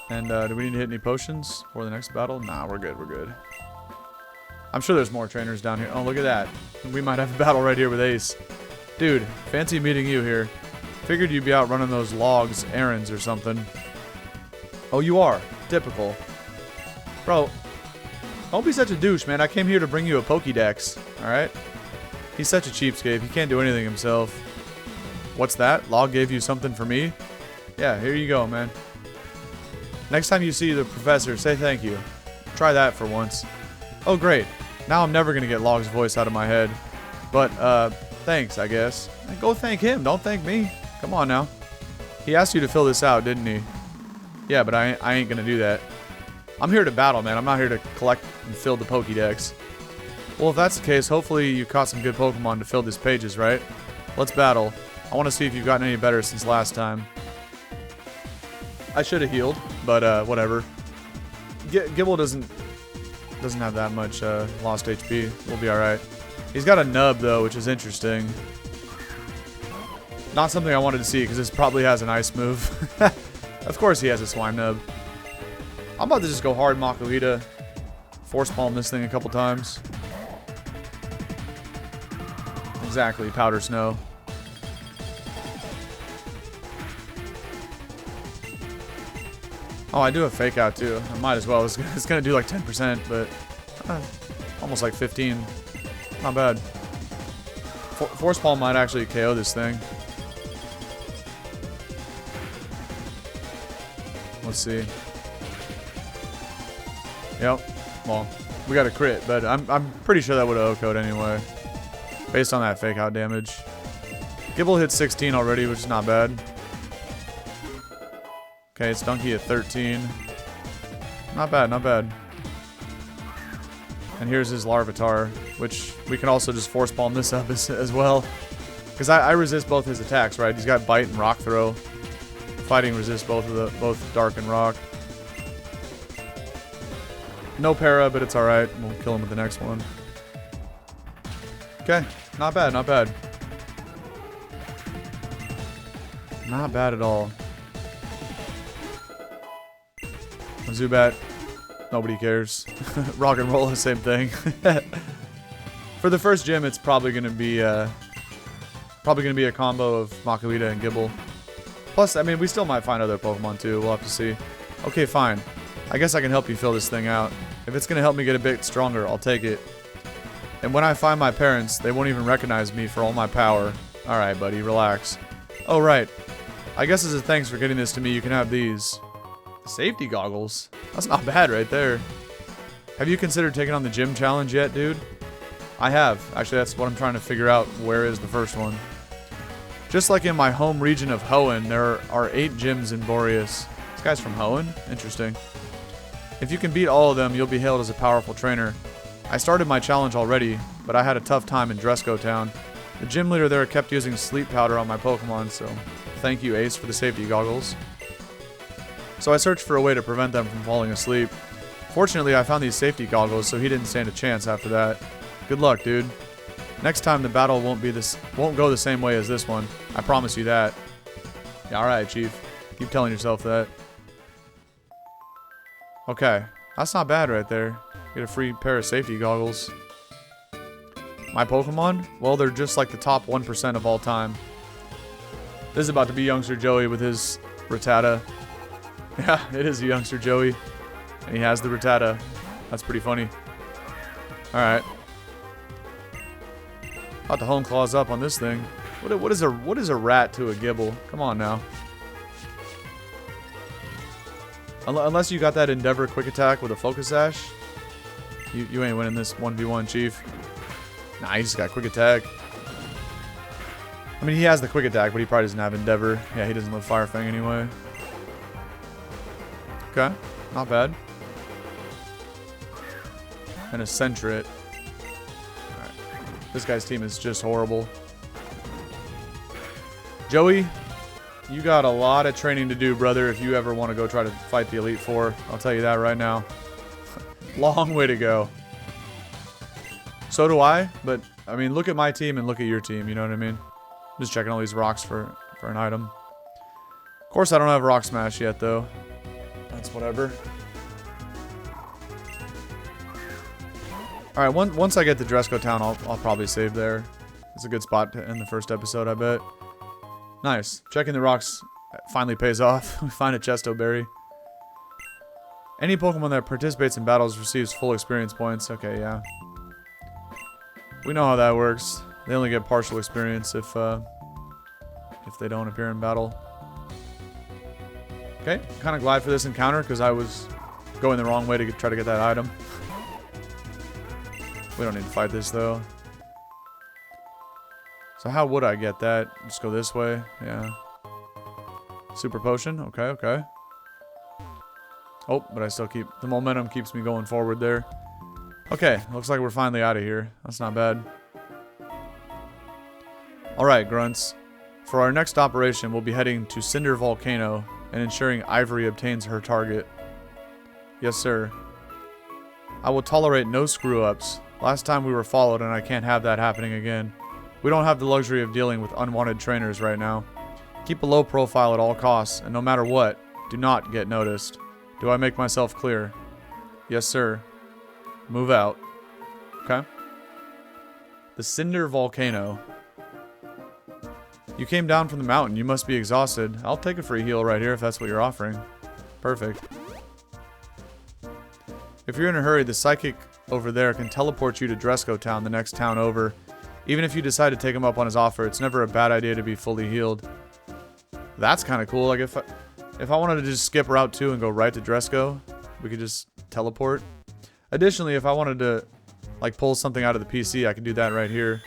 And do we need to hit any potions for the next battle? Nah, we're good, we're good. I'm sure there's more trainers down here. Oh, look at that. We might have a battle right here with Ace. Dude, fancy meeting you here. Figured you'd be out running those logs, errands or something. Oh, you are. Typical. Bro, don't be such a douche, man. I came here to bring you a Pokédex, alright? He's such a cheapskate. He can't do anything himself. What's that? Log gave you something for me? Yeah, here you go, man. Next time you see the professor, say thank you. Try that for once. Oh, great. Now I'm never going to get Log's voice out of my head. But, thanks, I guess. Go thank him. Don't thank me. Come on now. He asked you to fill this out, didn't he? Yeah, but I ain't gonna do that. I'm here to battle, man. I'm not here to collect and fill the Pokédex. Well, if that's the case, hopefully you caught some good Pokemon to fill these pages, right? Let's battle. I want to see if you've gotten any better since last time. I should have healed, but whatever. Gible doesn't have that much lost HP. We'll be alright. He's got a nub, though, which is interesting. Not something I wanted to see, because this probably has an ice move. Of course he has a slime nub. I'm about to just go hard Makuhita. Force palm this thing a couple times. Exactly, powder snow. Oh, I do have fake out too. I might as well. It's gonna do like 10%, but almost like 15. Not bad. Force palm might actually KO this thing. Let's see. Yep. Well, we got a crit, but I'm pretty sure that would have OHKO'd anyway. Based on that fake out damage. Gible hit 16 already, which is not bad. Okay, it's Donkey at 13. Not bad, not bad. And here's his Larvitar, which we can also just Force Palm this up as well. Because I resist both his attacks, right? He's got Bite and Rock Throw. Fighting resists both Dark and Rock. No para, but it's alright. We'll kill him with the next one. Okay, not bad, not bad. Not bad at all. Zubat, nobody cares. Rock and Roll, the same thing. For the first gym, it's probably gonna be a combo of Makuhita and Gible. Plus, I mean, we still might find other Pokemon too. We'll have to see. Okay, fine. I guess I can help you fill this thing out. If it's gonna help me get a bit stronger, I'll take it. And when I find my parents, they won't even recognize me for all my power. Alright, buddy, relax. Oh, right. I guess as a thanks for getting this to me, you can have these. Safety goggles? That's not bad right there. Have you considered taking on the gym challenge yet, dude? I have. Actually, that's what I'm trying to figure out. Where is the first one? Just like in my home region of Hoenn, there are 8 gyms in Borrius. This guy's from Hoenn? Interesting. If you can beat all of them, you'll be hailed as a powerful trainer. I started my challenge already, but I had a tough time in Dresco Town. The gym leader there kept using sleep powder on my Pokemon, so thank you, Ace, for the safety goggles. So I searched for a way to prevent them from falling asleep. Fortunately, I found these safety goggles, so he didn't stand a chance after that. Good luck, dude. Next time the battle won't go the same way as this one. I promise you that. Yeah, alright, Chief. Keep telling yourself that. Okay. That's not bad right there. Get a free pair of safety goggles. My Pokemon? Well, they're just like the top 1% of all time. This is about to be Youngster Joey with his Rattata. Yeah, it is a Youngster Joey. And he has the Rattata. That's pretty funny. Alright. About to Hone Claws up on this thing. What is a rat to a Gible? Come on now. Unless you got that Endeavor Quick Attack with a Focus Sash, you ain't winning this 1v1, Chief. Nah, he just got Quick Attack. I mean, he has the Quick Attack, but he probably doesn't have Endeavor. Yeah, he doesn't live Fire Fang anyway. Okay, not bad. And a Sentret. Alright. This guy's team is just horrible. Joey, you got a lot of training to do, brother, if you ever want to go try to fight the Elite Four. I'll tell you that right now. Long way to go. So do I, but, I mean, look at my team and look at your team, you know what I mean? Just checking all these rocks for an item. Of course, I don't have Rock Smash yet, though. That's whatever. Alright, once I get to Dresco Town, I'll probably save there. It's a good spot to end the first episode, I bet. Nice. Checking the rocks finally pays off. We find a Chesto Berry. Any Pokemon that participates in battles receives full experience points. Okay, yeah. We know how that works. They only get partial experience if they don't appear in battle. Okay, kind of glad for this encounter because I was going the wrong way to try to get that item. We don't need to fight this though. So how would I get that? Just go this way? Yeah. Super Potion? Okay, okay. Oh, but I still keep... The momentum keeps me going forward there. Okay, looks like we're finally out of here. That's not bad. Alright, Grunts. For our next operation, we'll be heading to Cinder Volcano and ensuring Ivory obtains her target. Yes, sir. I will tolerate no screw-ups. Last time we were followed and I can't have that happening again. We don't have the luxury of dealing with unwanted trainers right now. Keep a low profile at all costs, and no matter what, do not get noticed. Do I make myself clear? Yes, sir. Move out. Okay. The Cinder Volcano. You came down from the mountain. You must be exhausted. I'll take a free heal right here if that's what you're offering. Perfect. If you're in a hurry, the psychic over there can teleport you to Dresco Town, the next town over. Even if you decide to take him up on his offer, it's never a bad idea to be fully healed. That's kind of cool. Like if I wanted to just skip Route 2 and go right to Dresco, we could just teleport. Additionally, if I wanted to like pull something out of the PC, I can do that right here.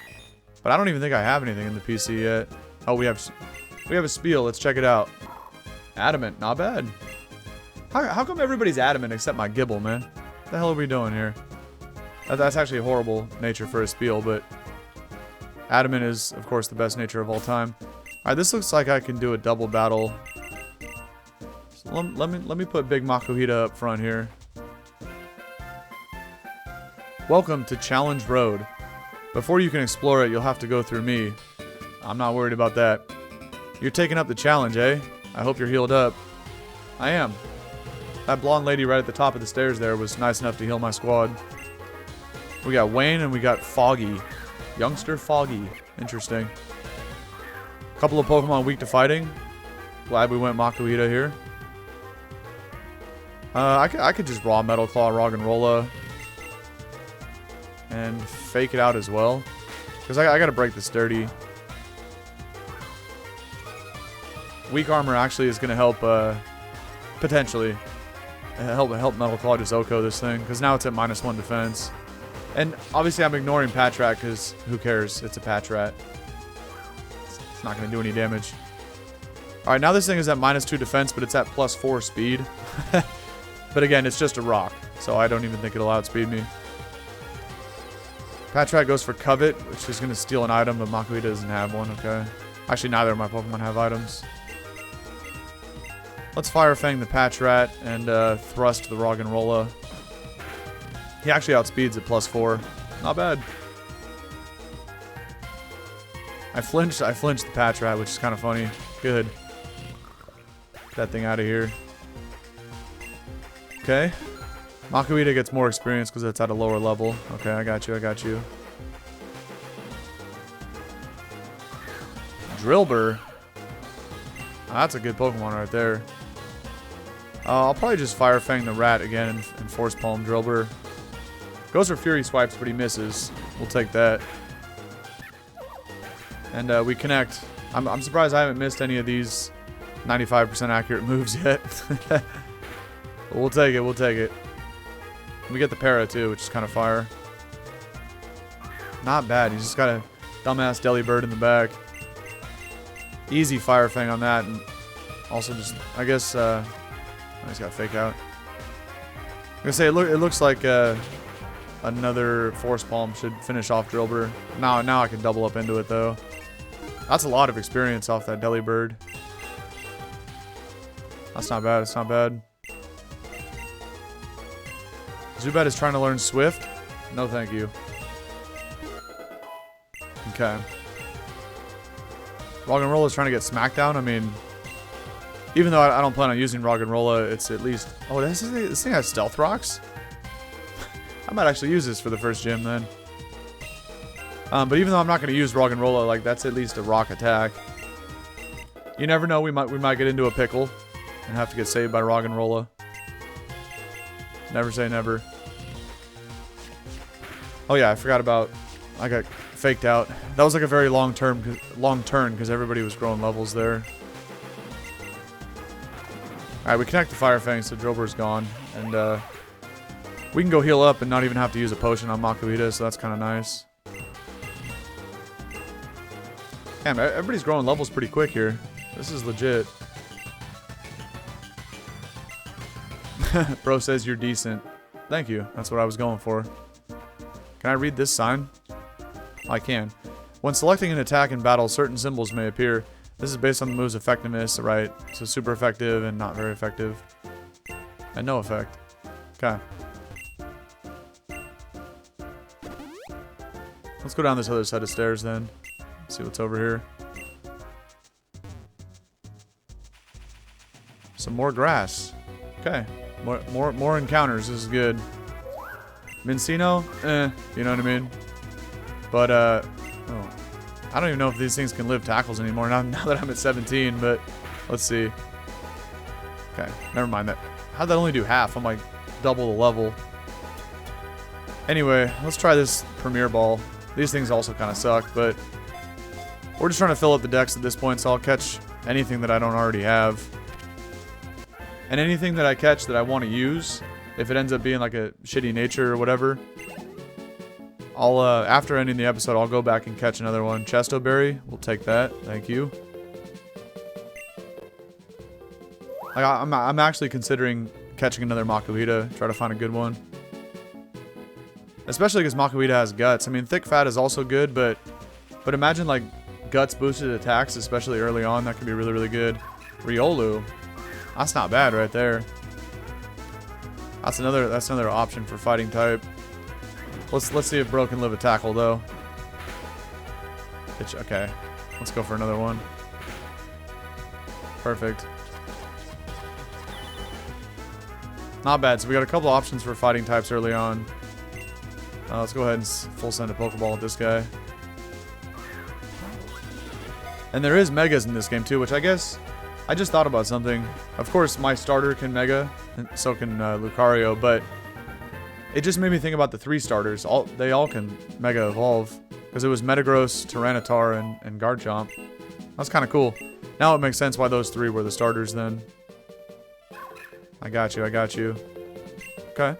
But I don't even think I have anything in the PC yet. Oh, we have a spiel. Let's check it out. Adamant, not bad. How come everybody's adamant except my Gibble, man? What the hell are we doing here? That's actually a horrible nature for a Spiel, but adamant is, of course, the best nature of all time. Alright, this looks like I can do a double battle. So let me put Big Makuhita up front here. Welcome to Challenge Road. Before you can explore it, you'll have to go through me. I'm not worried about that. You're taking up the challenge, eh? I hope you're healed up. I am. That blonde lady right at the top of the stairs there was nice enough to heal my squad. We got Wayne and we got Foggy. Youngster Foggy. Interesting. Couple of Pokemon weak to fighting. Glad we went Makuhita here. I could just Raw Metal Claw Roggenrola. And fake it out as well. Because I gotta break this dirty. Weak armor actually is gonna help, potentially. Help Metal Claw just Oko this thing. Because now it's at -1 defense. And obviously I'm ignoring Patrat because who cares? It's a Patrat. It's not gonna do any damage. Alright, now this thing is at -2 defense, but it's at +4 speed. But again, it's just a rock. So I don't even think it'll outspeed me. Patrat goes for Covet, which is going to steal an item, but Makuhita doesn't have one, okay. Actually, neither of my Pokemon have items. Let's Fire Fang the Patrat and thrust the Roggenrola. He actually outspeeds at +4. Not bad. I flinched the Patrat, which is kind of funny. Good. Get that thing out of here. Okay. Makuhita gets more experience because it's at a lower level. Okay, I got you. Drillbur. Oh, that's a good Pokemon right there. I'll probably just Fire Fang the Rat again and Force Palm Drillbur. Goes for Fury Swipes, but he misses. We'll take that. And we connect. I'm surprised I haven't missed any of these 95% accurate moves yet. We'll take it. We get the Para too, which is kind of fire. Not bad. He's just got a dumbass Delibird in the back. Easy Fire Fang on that, and also just I guess he's got Fake Out. I'm gonna say it looks like another Force Palm should finish off Drillbur. Now I can double up into it though. That's a lot of experience off that Delibird. That's not bad. It's not bad. Zubat is trying to learn Swift. No, thank you. Okay. Roggenrola is trying to get Smackdown. I mean, even though I don't plan on using Roggenrola, it's at least... Oh, this thing has Stealth Rocks? I might actually use this for the first gym then. But even though I'm not going to use Roggenrola, like, that's at least a rock attack. You never know, we might get into a pickle and have to get saved by Roggenrola. Never say never. Oh yeah, I forgot about... I got faked out. That was like a very long turn because everybody was growing levels there. Alright, we connect the Fire Fang, so Drillbur's gone. And we can go heal up and not even have to use a potion on Makuhita, so that's kind of nice. Damn, everybody's growing levels pretty quick here. This is legit. Bro says you're decent. Thank you. That's what I was going for. Can I read this sign? I can. When selecting an attack in battle, certain symbols may appear. This is based on the move's effectiveness, right? So super effective and not very effective. And no effect. Okay. Let's go down this other set of stairs then. See what's over here. Some more grass. Okay. More encounters. This is good. Mincino? You know what I mean? But, oh. I don't even know if these things can live tackles anymore now that I'm at 17, but let's see. Okay, never mind that. How'd that only do half? I'm like double the level. Anyway, let's try this Premier Ball. These things also kind of suck, but we're just trying to fill up the decks at this point, so I'll catch anything that I don't already have. And anything that I catch that I want to use, if it ends up being like a shitty nature or whatever, I'll, after ending the episode, I'll go back and catch another one. Chesto Berry, we'll take that. Thank you. Like, I'm actually considering catching another Makuhita. Try to find a good one. Especially because Makuhita has guts. I mean, thick fat is also good, but imagine like guts boosted attacks, especially early on. That could be really, really good. Riolu. That's not bad right there. That's another option for fighting type. Let's see if Bro can live a tackle though. Okay. Let's go for another one. Perfect. Not bad. So we got a couple options for fighting types early on. Let's go ahead and full send a Pokeball with this guy. And there is Megas in this game too, which I guess I just thought about something. Of course, my starter can Mega, and so can Lucario, but it just made me think about the 3 starters. They all can Mega Evolve. Because it was Metagross, Tyranitar, and Garchomp. That's kind of cool. Now it makes sense why those 3 were the starters then. I got you, I got you. Okay.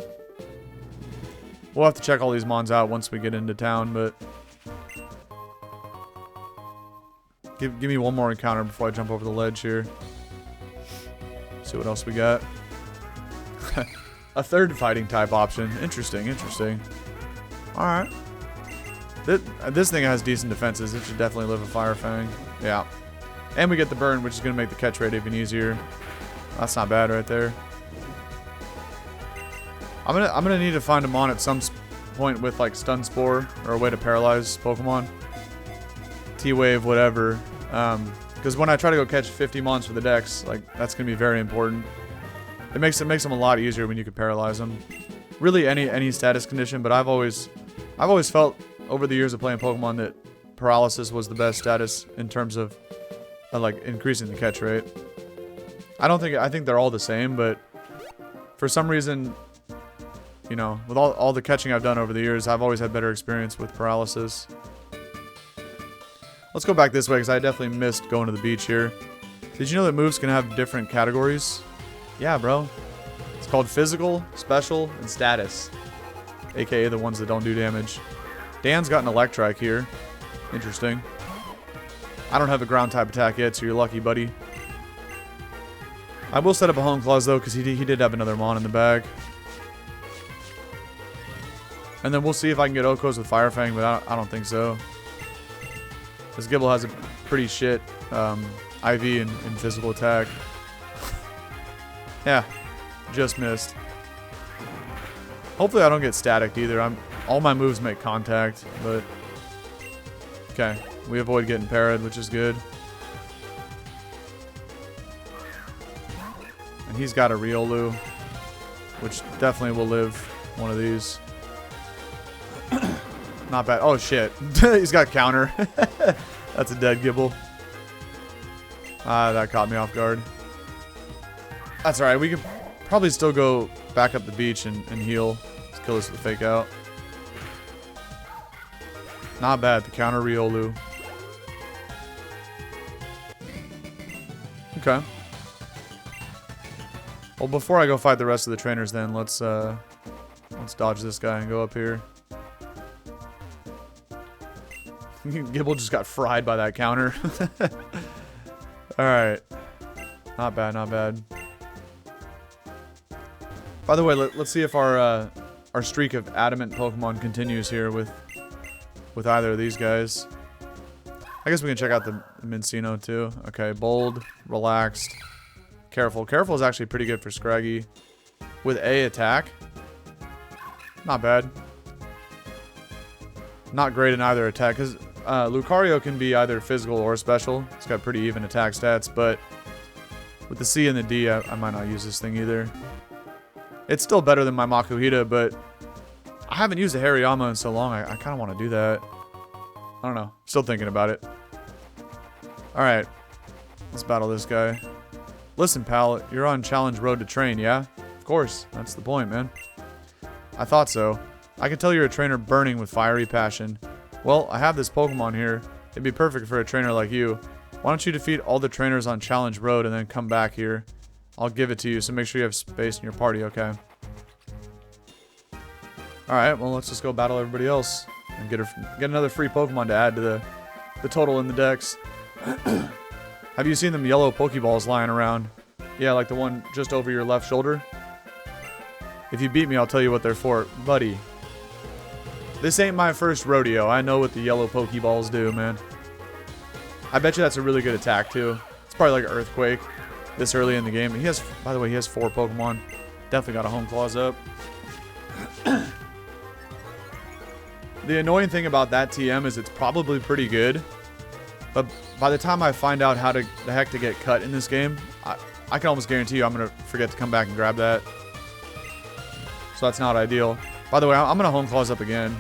We'll have to check all these mons out once we get into town, but... Give me one more encounter before I jump over the ledge here. See what else we got. A 3rd fighting type option. Interesting, interesting. Alright. This thing has decent defenses. It should definitely live a Fire Fang. Yeah. And we get the burn, which is going to make the catch rate even easier. That's not bad right there. I'm gonna need to find a mon at some point with like Stun Spore or a way to paralyze Pokemon. T-Wave, whatever. Because when I try to go catch 50 mons for the Dex, like that's gonna be very important. It makes them a lot easier when you can paralyze them. Really, any status condition, but I've always felt over the years of playing Pokemon that paralysis was the best status in terms of like increasing the catch rate. I think they're all the same, but for some reason, you know, with all the catching I've done over the years, I've always had better experience with paralysis. Let's go back this way because I definitely missed going to the beach here. Did you know that moves can have different categories? Yeah, bro. It's called physical, special, and status. AKA the ones that don't do damage. Dan's got an Electrike here. Interesting. I don't have a ground type attack yet, so you're lucky, buddy. I will set up a Home Clause though, because he did have another Mon in the bag. And then we'll see if I can get Okos with Fire Fang, but I don't think so. This Gibble has a pretty shit IV in physical attack. Yeah, just missed. Hopefully I don't get static either. All my moves make contact, but okay. We avoid getting parried, which is good. And he's got a Riolu, which definitely will live one of these. Not bad. Oh shit. He's got counter. That's a dead Gibble. That caught me off guard. That's alright. We could probably still go back up the beach and heal. Let's kill this with a fake out. Not bad. The counter Riolu. Okay. Well, before I go fight the rest of the trainers then, let's dodge this guy and go up here. Gibble just got fried by that counter. Alright. Not bad, not bad. By the way, let's see if our streak of adamant Pokemon continues here with either of these guys. I guess we can check out the Mincino too. Okay, bold, relaxed, careful. Careful is actually pretty good for Scraggy. With A attack. Not bad. Not great in either attack, because Lucario can be either physical or special. It's got pretty even attack stats, but with the C and the D, I might not use this thing either. It's still better than my Makuhita, but I haven't used a Hariyama in so long, I kind of want to do that. I don't know. Still thinking about it. Alright. Let's battle this guy. Listen, pal, you're on Challenge Road to Train, yeah? Of course. That's the point, man. I thought so. I can tell you're a trainer burning with fiery passion. Well, I have this Pokemon here. It'd be perfect for a trainer like you. Why don't you defeat all the trainers on Challenge Road and then come back here? I'll give it to you, so make sure you have space in your party, okay? Alright, well, let's just go battle everybody else. And get another free Pokemon to add to the total in the decks. Have you seen them yellow Pokeballs lying around? Yeah, like the one just over your left shoulder? If you beat me, I'll tell you what they're for. Buddy. This ain't my first rodeo. I know what the yellow Pokeballs do, man. I bet you that's a really good attack, too. It's probably like an Earthquake this early in the game. He has, by the way, he has 4 Pokemon. Definitely got a Home Claws up. The annoying thing about that TM is it's probably pretty good. But by the time I find out how the heck to get cut in this game, I can almost guarantee you I'm going to forget to come back and grab that. So that's not ideal. By the way, I'm going to Home Claws up again.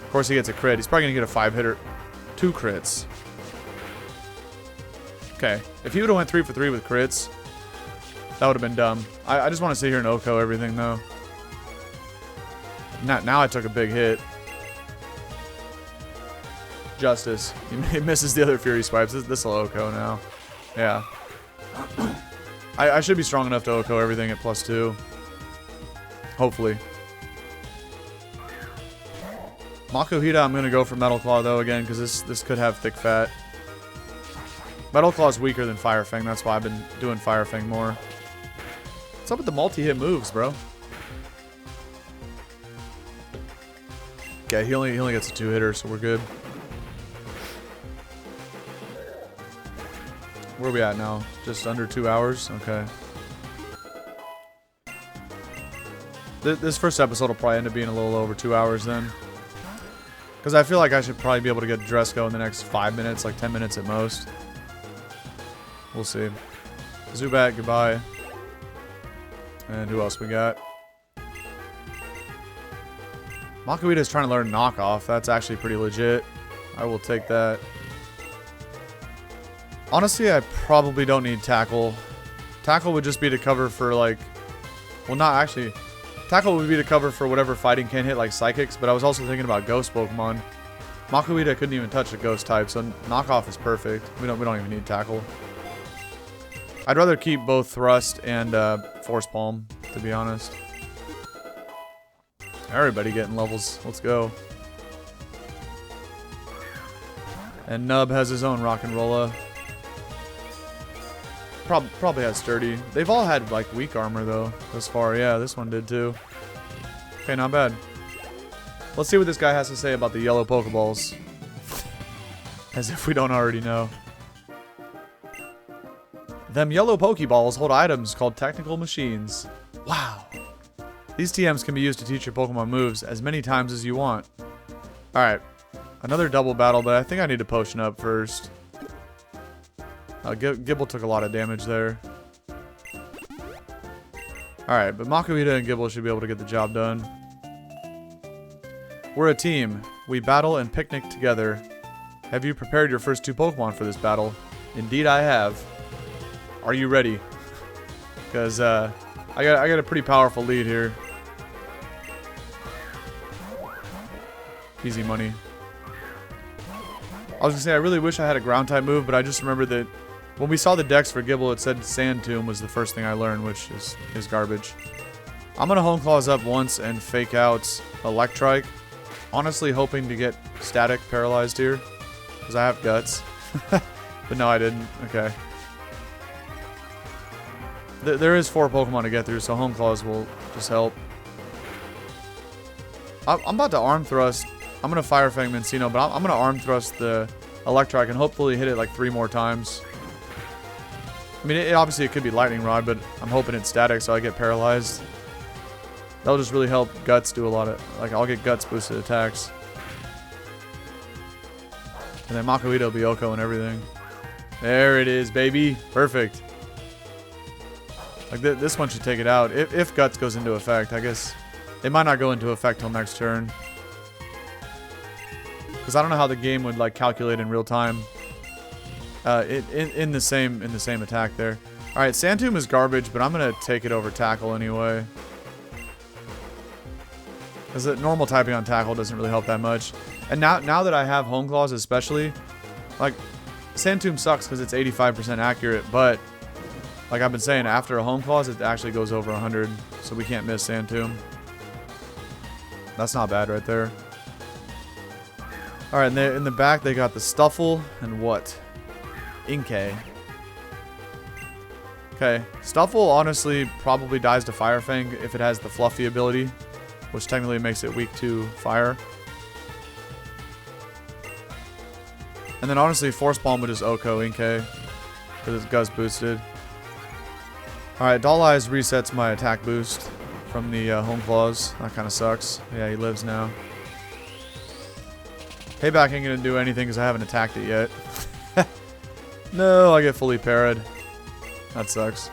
Of course, he gets a crit. He's probably going to get a 5-hitter. 2 crits. Okay. If he would have went 3 for 3 with crits, that would have been dumb. I just want to sit here and OHKO everything, though. Now I took a big hit. Justice. He misses the other Fury Swipes. This will OHKO now. Yeah. I should be strong enough to OHKO everything at +2. Hopefully. Makuhita, I'm going to go for Metal Claw, though, again, because this could have thick fat. Metal Claw is weaker than Fire Fang. That's why I've been doing Fire Fang more. What's up with the multi-hit moves, bro? Okay, he only gets a 2-hitter, so we're good. Where are we at now? Just under 2 hours? Okay. This first episode will probably end up being a little over 2 hours then. Because I feel like I should probably be able to get Dresco in the next 5 minutes, like 10 minutes at most. We'll see. Zubat, goodbye. And who else we got? Makuhita is trying to learn knockoff. That's actually pretty legit. I will take that. Honestly, I probably don't need Tackle. Tackle would just be to cover for like... Well, not actually. Tackle would be to cover for whatever fighting can hit like Psychics, but I was also thinking about Ghost Pokemon. Makuhita couldn't even touch a Ghost type, so knockoff is perfect. We don't even need Tackle. I'd rather keep both Thrust and Force Palm, to be honest. Everybody getting levels. Let's go. And Nub has his own Rock'n'Rolla. Probably has Sturdy. They've all had like weak armor though thus far. Yeah, this one did too. Okay, not bad. Let's see what this guy has to say about the yellow Pokeballs. As if we don't already know. Them yellow Pokeballs hold items called technical machines. Wow. These TMs can be used to teach your Pokemon moves as many times as you want. Alright. Another double battle, but I think I need to potion up first. Gibble took a lot of damage there. Alright, but Makuhita and Gibble should be able to get the job done. We're a team. We battle and picnic together. Have you prepared your first 2 Pokemon for this battle? Indeed I have. Are you ready? Because I got a pretty powerful lead here. Easy money. I was gonna say I really wish I had a ground type move, but I just remembered that when we saw the decks for Gibble, it said Sand Tomb was the first thing I learned, which is garbage. I'm gonna Home Claws up once and fake out Electrike. Honestly hoping to get Static paralyzed here, because I have Guts. But no, I didn't. Okay. There is 4 Pokemon to get through, so Home Claws will just help. I'm about to Arm Thrust. I'm going to Fire Fang Mencino, but I'm going to Arm Thrust the Electrike and hopefully hit it like 3 more times. I mean, obviously it could be Lightning Rod, but I'm hoping it's Static so I get paralyzed. That'll just really help Guts do a lot of... Like, I'll get Guts boosted attacks. And then Makuhita will be OHKO and everything. There it is, baby. Perfect. Like, this one should take it out. If Guts goes into effect, I guess... It might not go into effect till next turn. Because I don't know how the game would, like, calculate in real time. In the same attack there. Alright, Sand Tomb is garbage, but I'm going to take it over Tackle anyway. Because the normal typing on Tackle doesn't really help that much. And now that I have Home Claws especially, like, Sand Tomb sucks because it's 85% accurate, but, like I've been saying, after a Home Claws, it actually goes over 100, so we can't miss Sand Tomb. That's not bad right there. Alright, and in the back, they got the Stuffle and what? Inkay. Okay, Stuffle honestly probably dies to Fire Fang if it has the Fluffy ability, which technically makes it weak to fire. And then honestly, Force Palm would just Oko Inkay because it's Gust boosted. Alright, Doll Eyes resets my attack boost from the Home Claws. That kind of sucks. Yeah, he lives now. Payback ain't gonna do anything because I haven't attacked it yet. No, I get fully parried. That sucks.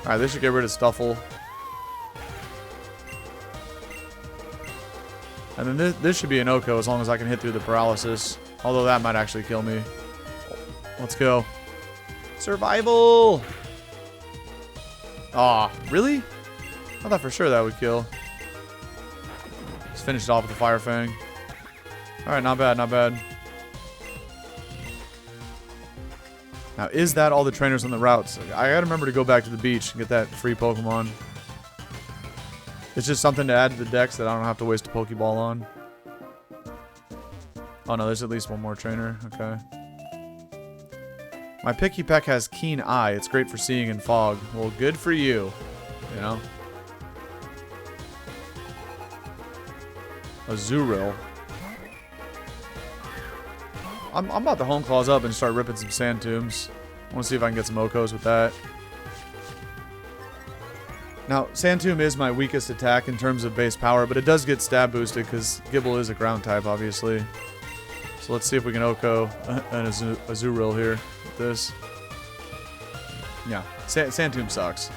Alright, they should get rid of Stuffle. And then this should be an Oko as long as I can hit through the paralysis. Although that might actually kill me. Let's go. Survival! Aw, really? I thought for sure that would kill. Just finish it off with the Fire Fang. Alright, not bad, not bad. Now, is that all the trainers on the routes? I gotta remember to go back to the beach and get that free Pokemon. It's just something to add to the decks that I don't have to waste a Pokeball on. Oh no, there's at least one more trainer. Okay. My Picky Peck has Keen Eye. It's great for seeing in fog. Well, good for you. You know? Azurill. I'm about to Home Claws up and start ripping some Sand Tombs. I want to see if I can get some Okos with that. Now, Sand Tomb is my weakest attack in terms of base power, but it does get stab boosted because Gible is a ground type, obviously. So let's see if we can Oko an Azurill here with this. Yeah, Sand Tomb sucks.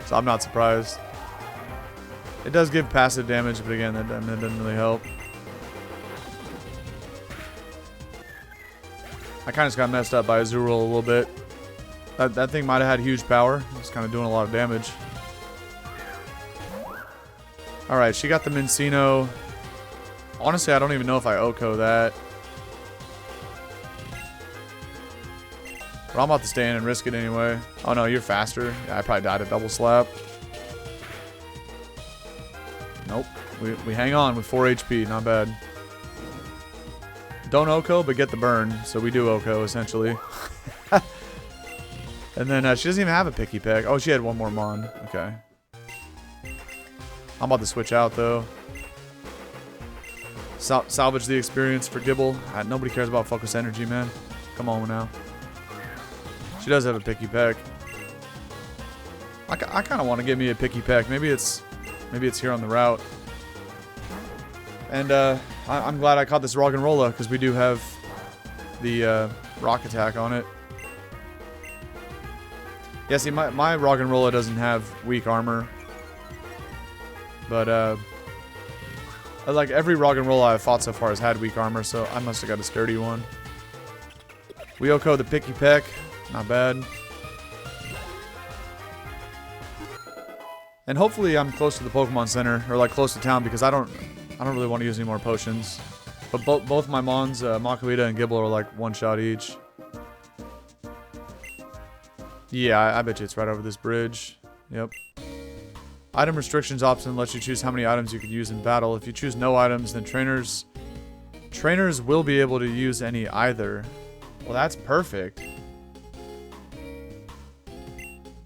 So I'm not surprised. It does give passive damage, but again, that doesn't really help. I kind of just got messed up by Azurill a little bit. That thing might have had huge power. It's kind of doing a lot of damage. Alright, she got the Mincino. Honestly, I don't even know if I Oko that. But I'm about to stay in and risk it anyway. Oh no, you're faster. Yeah, I probably died at double slap. Nope. We hang on with 4 HP. Not bad. Don't Oko, but get the burn. So we do Oko, essentially. And then she doesn't even have a Picky Peck. Oh, she had one more Mon. Okay. I'm about to switch out, though. Salvage the experience for Gible. Nobody cares about Focus Energy, man. Come on now. She does have a Picky Peck. I kind of want to get me a Picky Peck. Maybe it's here on the route. And I'm glad I caught this Roggenrola because we do have the Rock Attack on it. Yeah, see, my Roggenrola doesn't have weak armor. But, like, every Roggenrola I've fought so far has had weak armor, so I must have got a sturdy one. We Oko the Picky Peck. Not bad. And hopefully I'm close to the Pokemon Center, or, like, close to town, because I don't really want to use any more potions. But both my Mons, Makuhita and Gible, are, like, one shot each. Yeah, I bet you it's right over this bridge. Yep. Item restrictions option lets you choose how many items you can use in battle. If you choose no items, then trainers will be able to use any either. Well, that's perfect.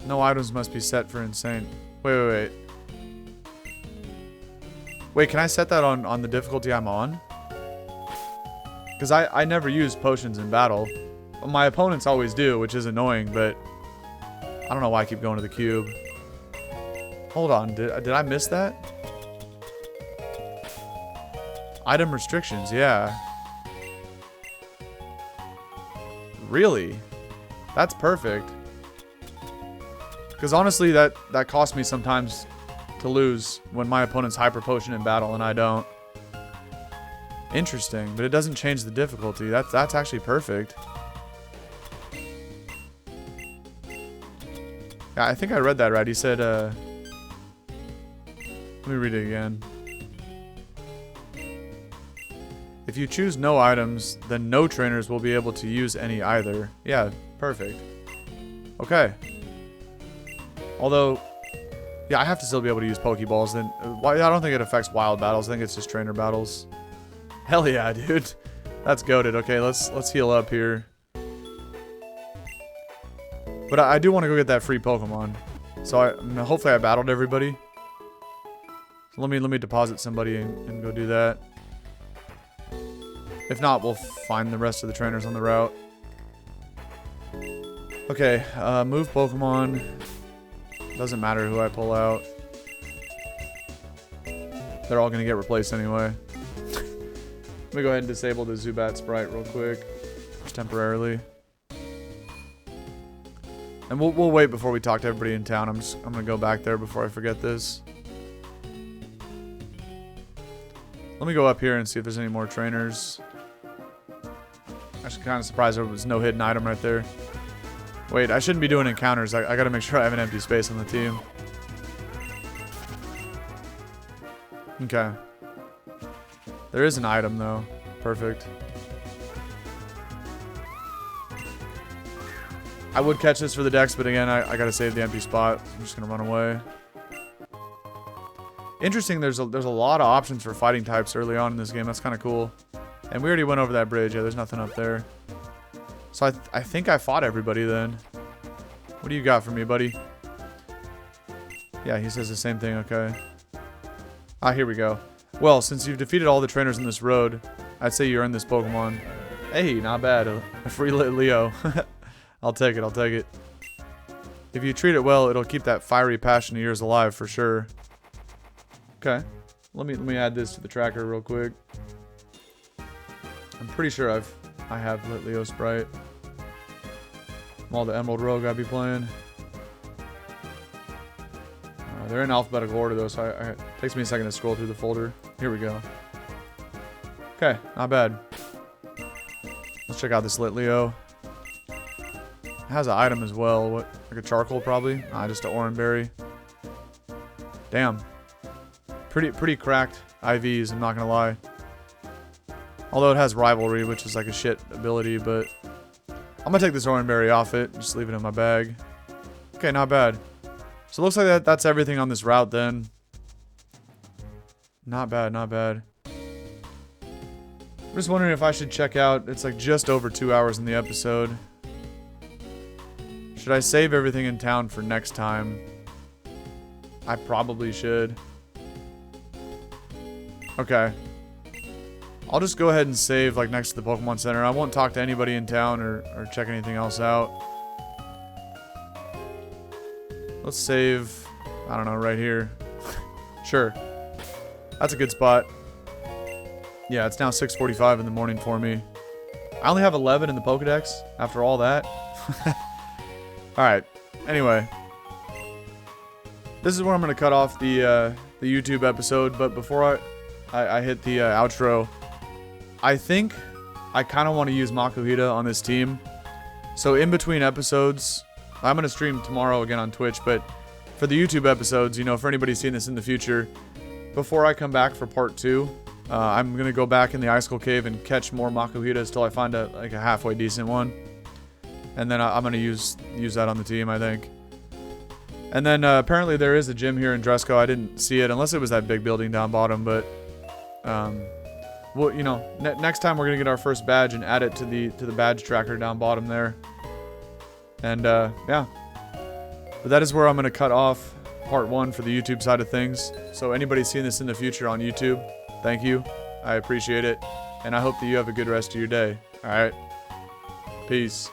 No items must be set for insane. Wait. Wait, can I set that on the difficulty I'm on? Because I never use potions in battle. My opponents always do, which is annoying, but I don't know why I keep going to the cube. Hold on, did I miss that? Item restrictions, yeah. Really? That's perfect. Because honestly, that costs me sometimes to lose when my opponent's hyper potion in battle and I don't. Interesting, but it doesn't change the difficulty. That's actually perfect. Yeah, I think I read that right. He said, let me read it again. If you choose no items, then no trainers will be able to use any either. Yeah, perfect. Okay. Although, yeah, I have to still be able to use Pokeballs. Then I don't think it affects wild battles. I think it's just trainer battles. Hell yeah, dude. That's goated. Okay, let's heal up here. But I do want to go get that free Pokemon. So hopefully I battled everybody. So let me deposit somebody and go do that. If not, we'll find the rest of the trainers on the route. Okay, move Pokemon. Doesn't matter who I pull out. They're all gonna get replaced anyway. Let me go ahead and disable the Zubat sprite real quick. Just temporarily. And we'll wait before we talk to everybody in town. I'm gonna go back there before I forget this. Let me go up here and see if there's any more trainers. Actually, kind of surprised there was no hidden item right there. Wait, I shouldn't be doing encounters. I gotta make sure I have an empty space on the team. Okay. There is an item though. Perfect. I would catch this for the dex, but again, I gotta save the empty spot. I'm just gonna run away. Interesting, there's a lot of options for fighting types early on in this game. That's kind of cool. And we already went over that bridge. Yeah, there's nothing up there. So I think I fought everybody then. What do you got for me, buddy? Yeah, he says the same thing. Okay. Ah, here we go. Well, since you've defeated all the trainers in this road, I'd say you earned this Pokemon. Hey, not bad. A free lit Leo. I'll take it. I'll take it. If you treat it well, it'll keep that fiery passion of yours alive for sure. Okay. Let me add this to the tracker real quick. I'm pretty sure I have lit Leo sprite. From all the Emerald Rogue I'd be playing. They're in alphabetical order though, so it takes me a second to scroll through the folder. Here we go. Okay, not bad. Let's check out this lit Leo. It has an item as well. What, like a charcoal probably? Just an orange berry. Damn. Pretty cracked IVs, I'm not gonna lie. Although it has rivalry, which is like a shit ability, but I'm gonna take this orange berry off it, just leave it in my bag. Okay, not bad. So it looks like that's everything on this route then. Not bad, not bad. I'm just wondering if I should check out. It's like just over 2 hours in the episode. Should I save everything in town for next time? I probably should. Okay. I'll just go ahead and save like next to the Pokemon Center. I won't talk to anybody in town or check anything else out. Let's save, I don't know, right here. Sure. That's a good spot. Yeah, it's now 6:45 in the morning for me. I only have 11 in the Pokedex after all that. Alright. Anyway. This is where I'm going to cut off the YouTube episode. But before I hit the outro, I think I kind of want to use Makuhita on this team. So in between episodes, I'm going to stream tomorrow again on Twitch, but for the YouTube episodes, you know, for anybody seeing this in the future, before I come back for part 2, I'm going to go back in the Icicle Cave and catch more Makuhitas till I find a halfway decent one. And then I'm going to use that on the team, I think. And then apparently there is a gym here in Dresco. I didn't see it unless it was that big building down bottom, but well, you know, next time we're going to get our first badge and add it to the badge tracker down bottom there. And yeah, but that is where I'm going to cut off part 1 for the YouTube side of things. So anybody seeing this in the future on YouTube, thank you. I appreciate it. And I hope that you have a good rest of your day. All right. Peace.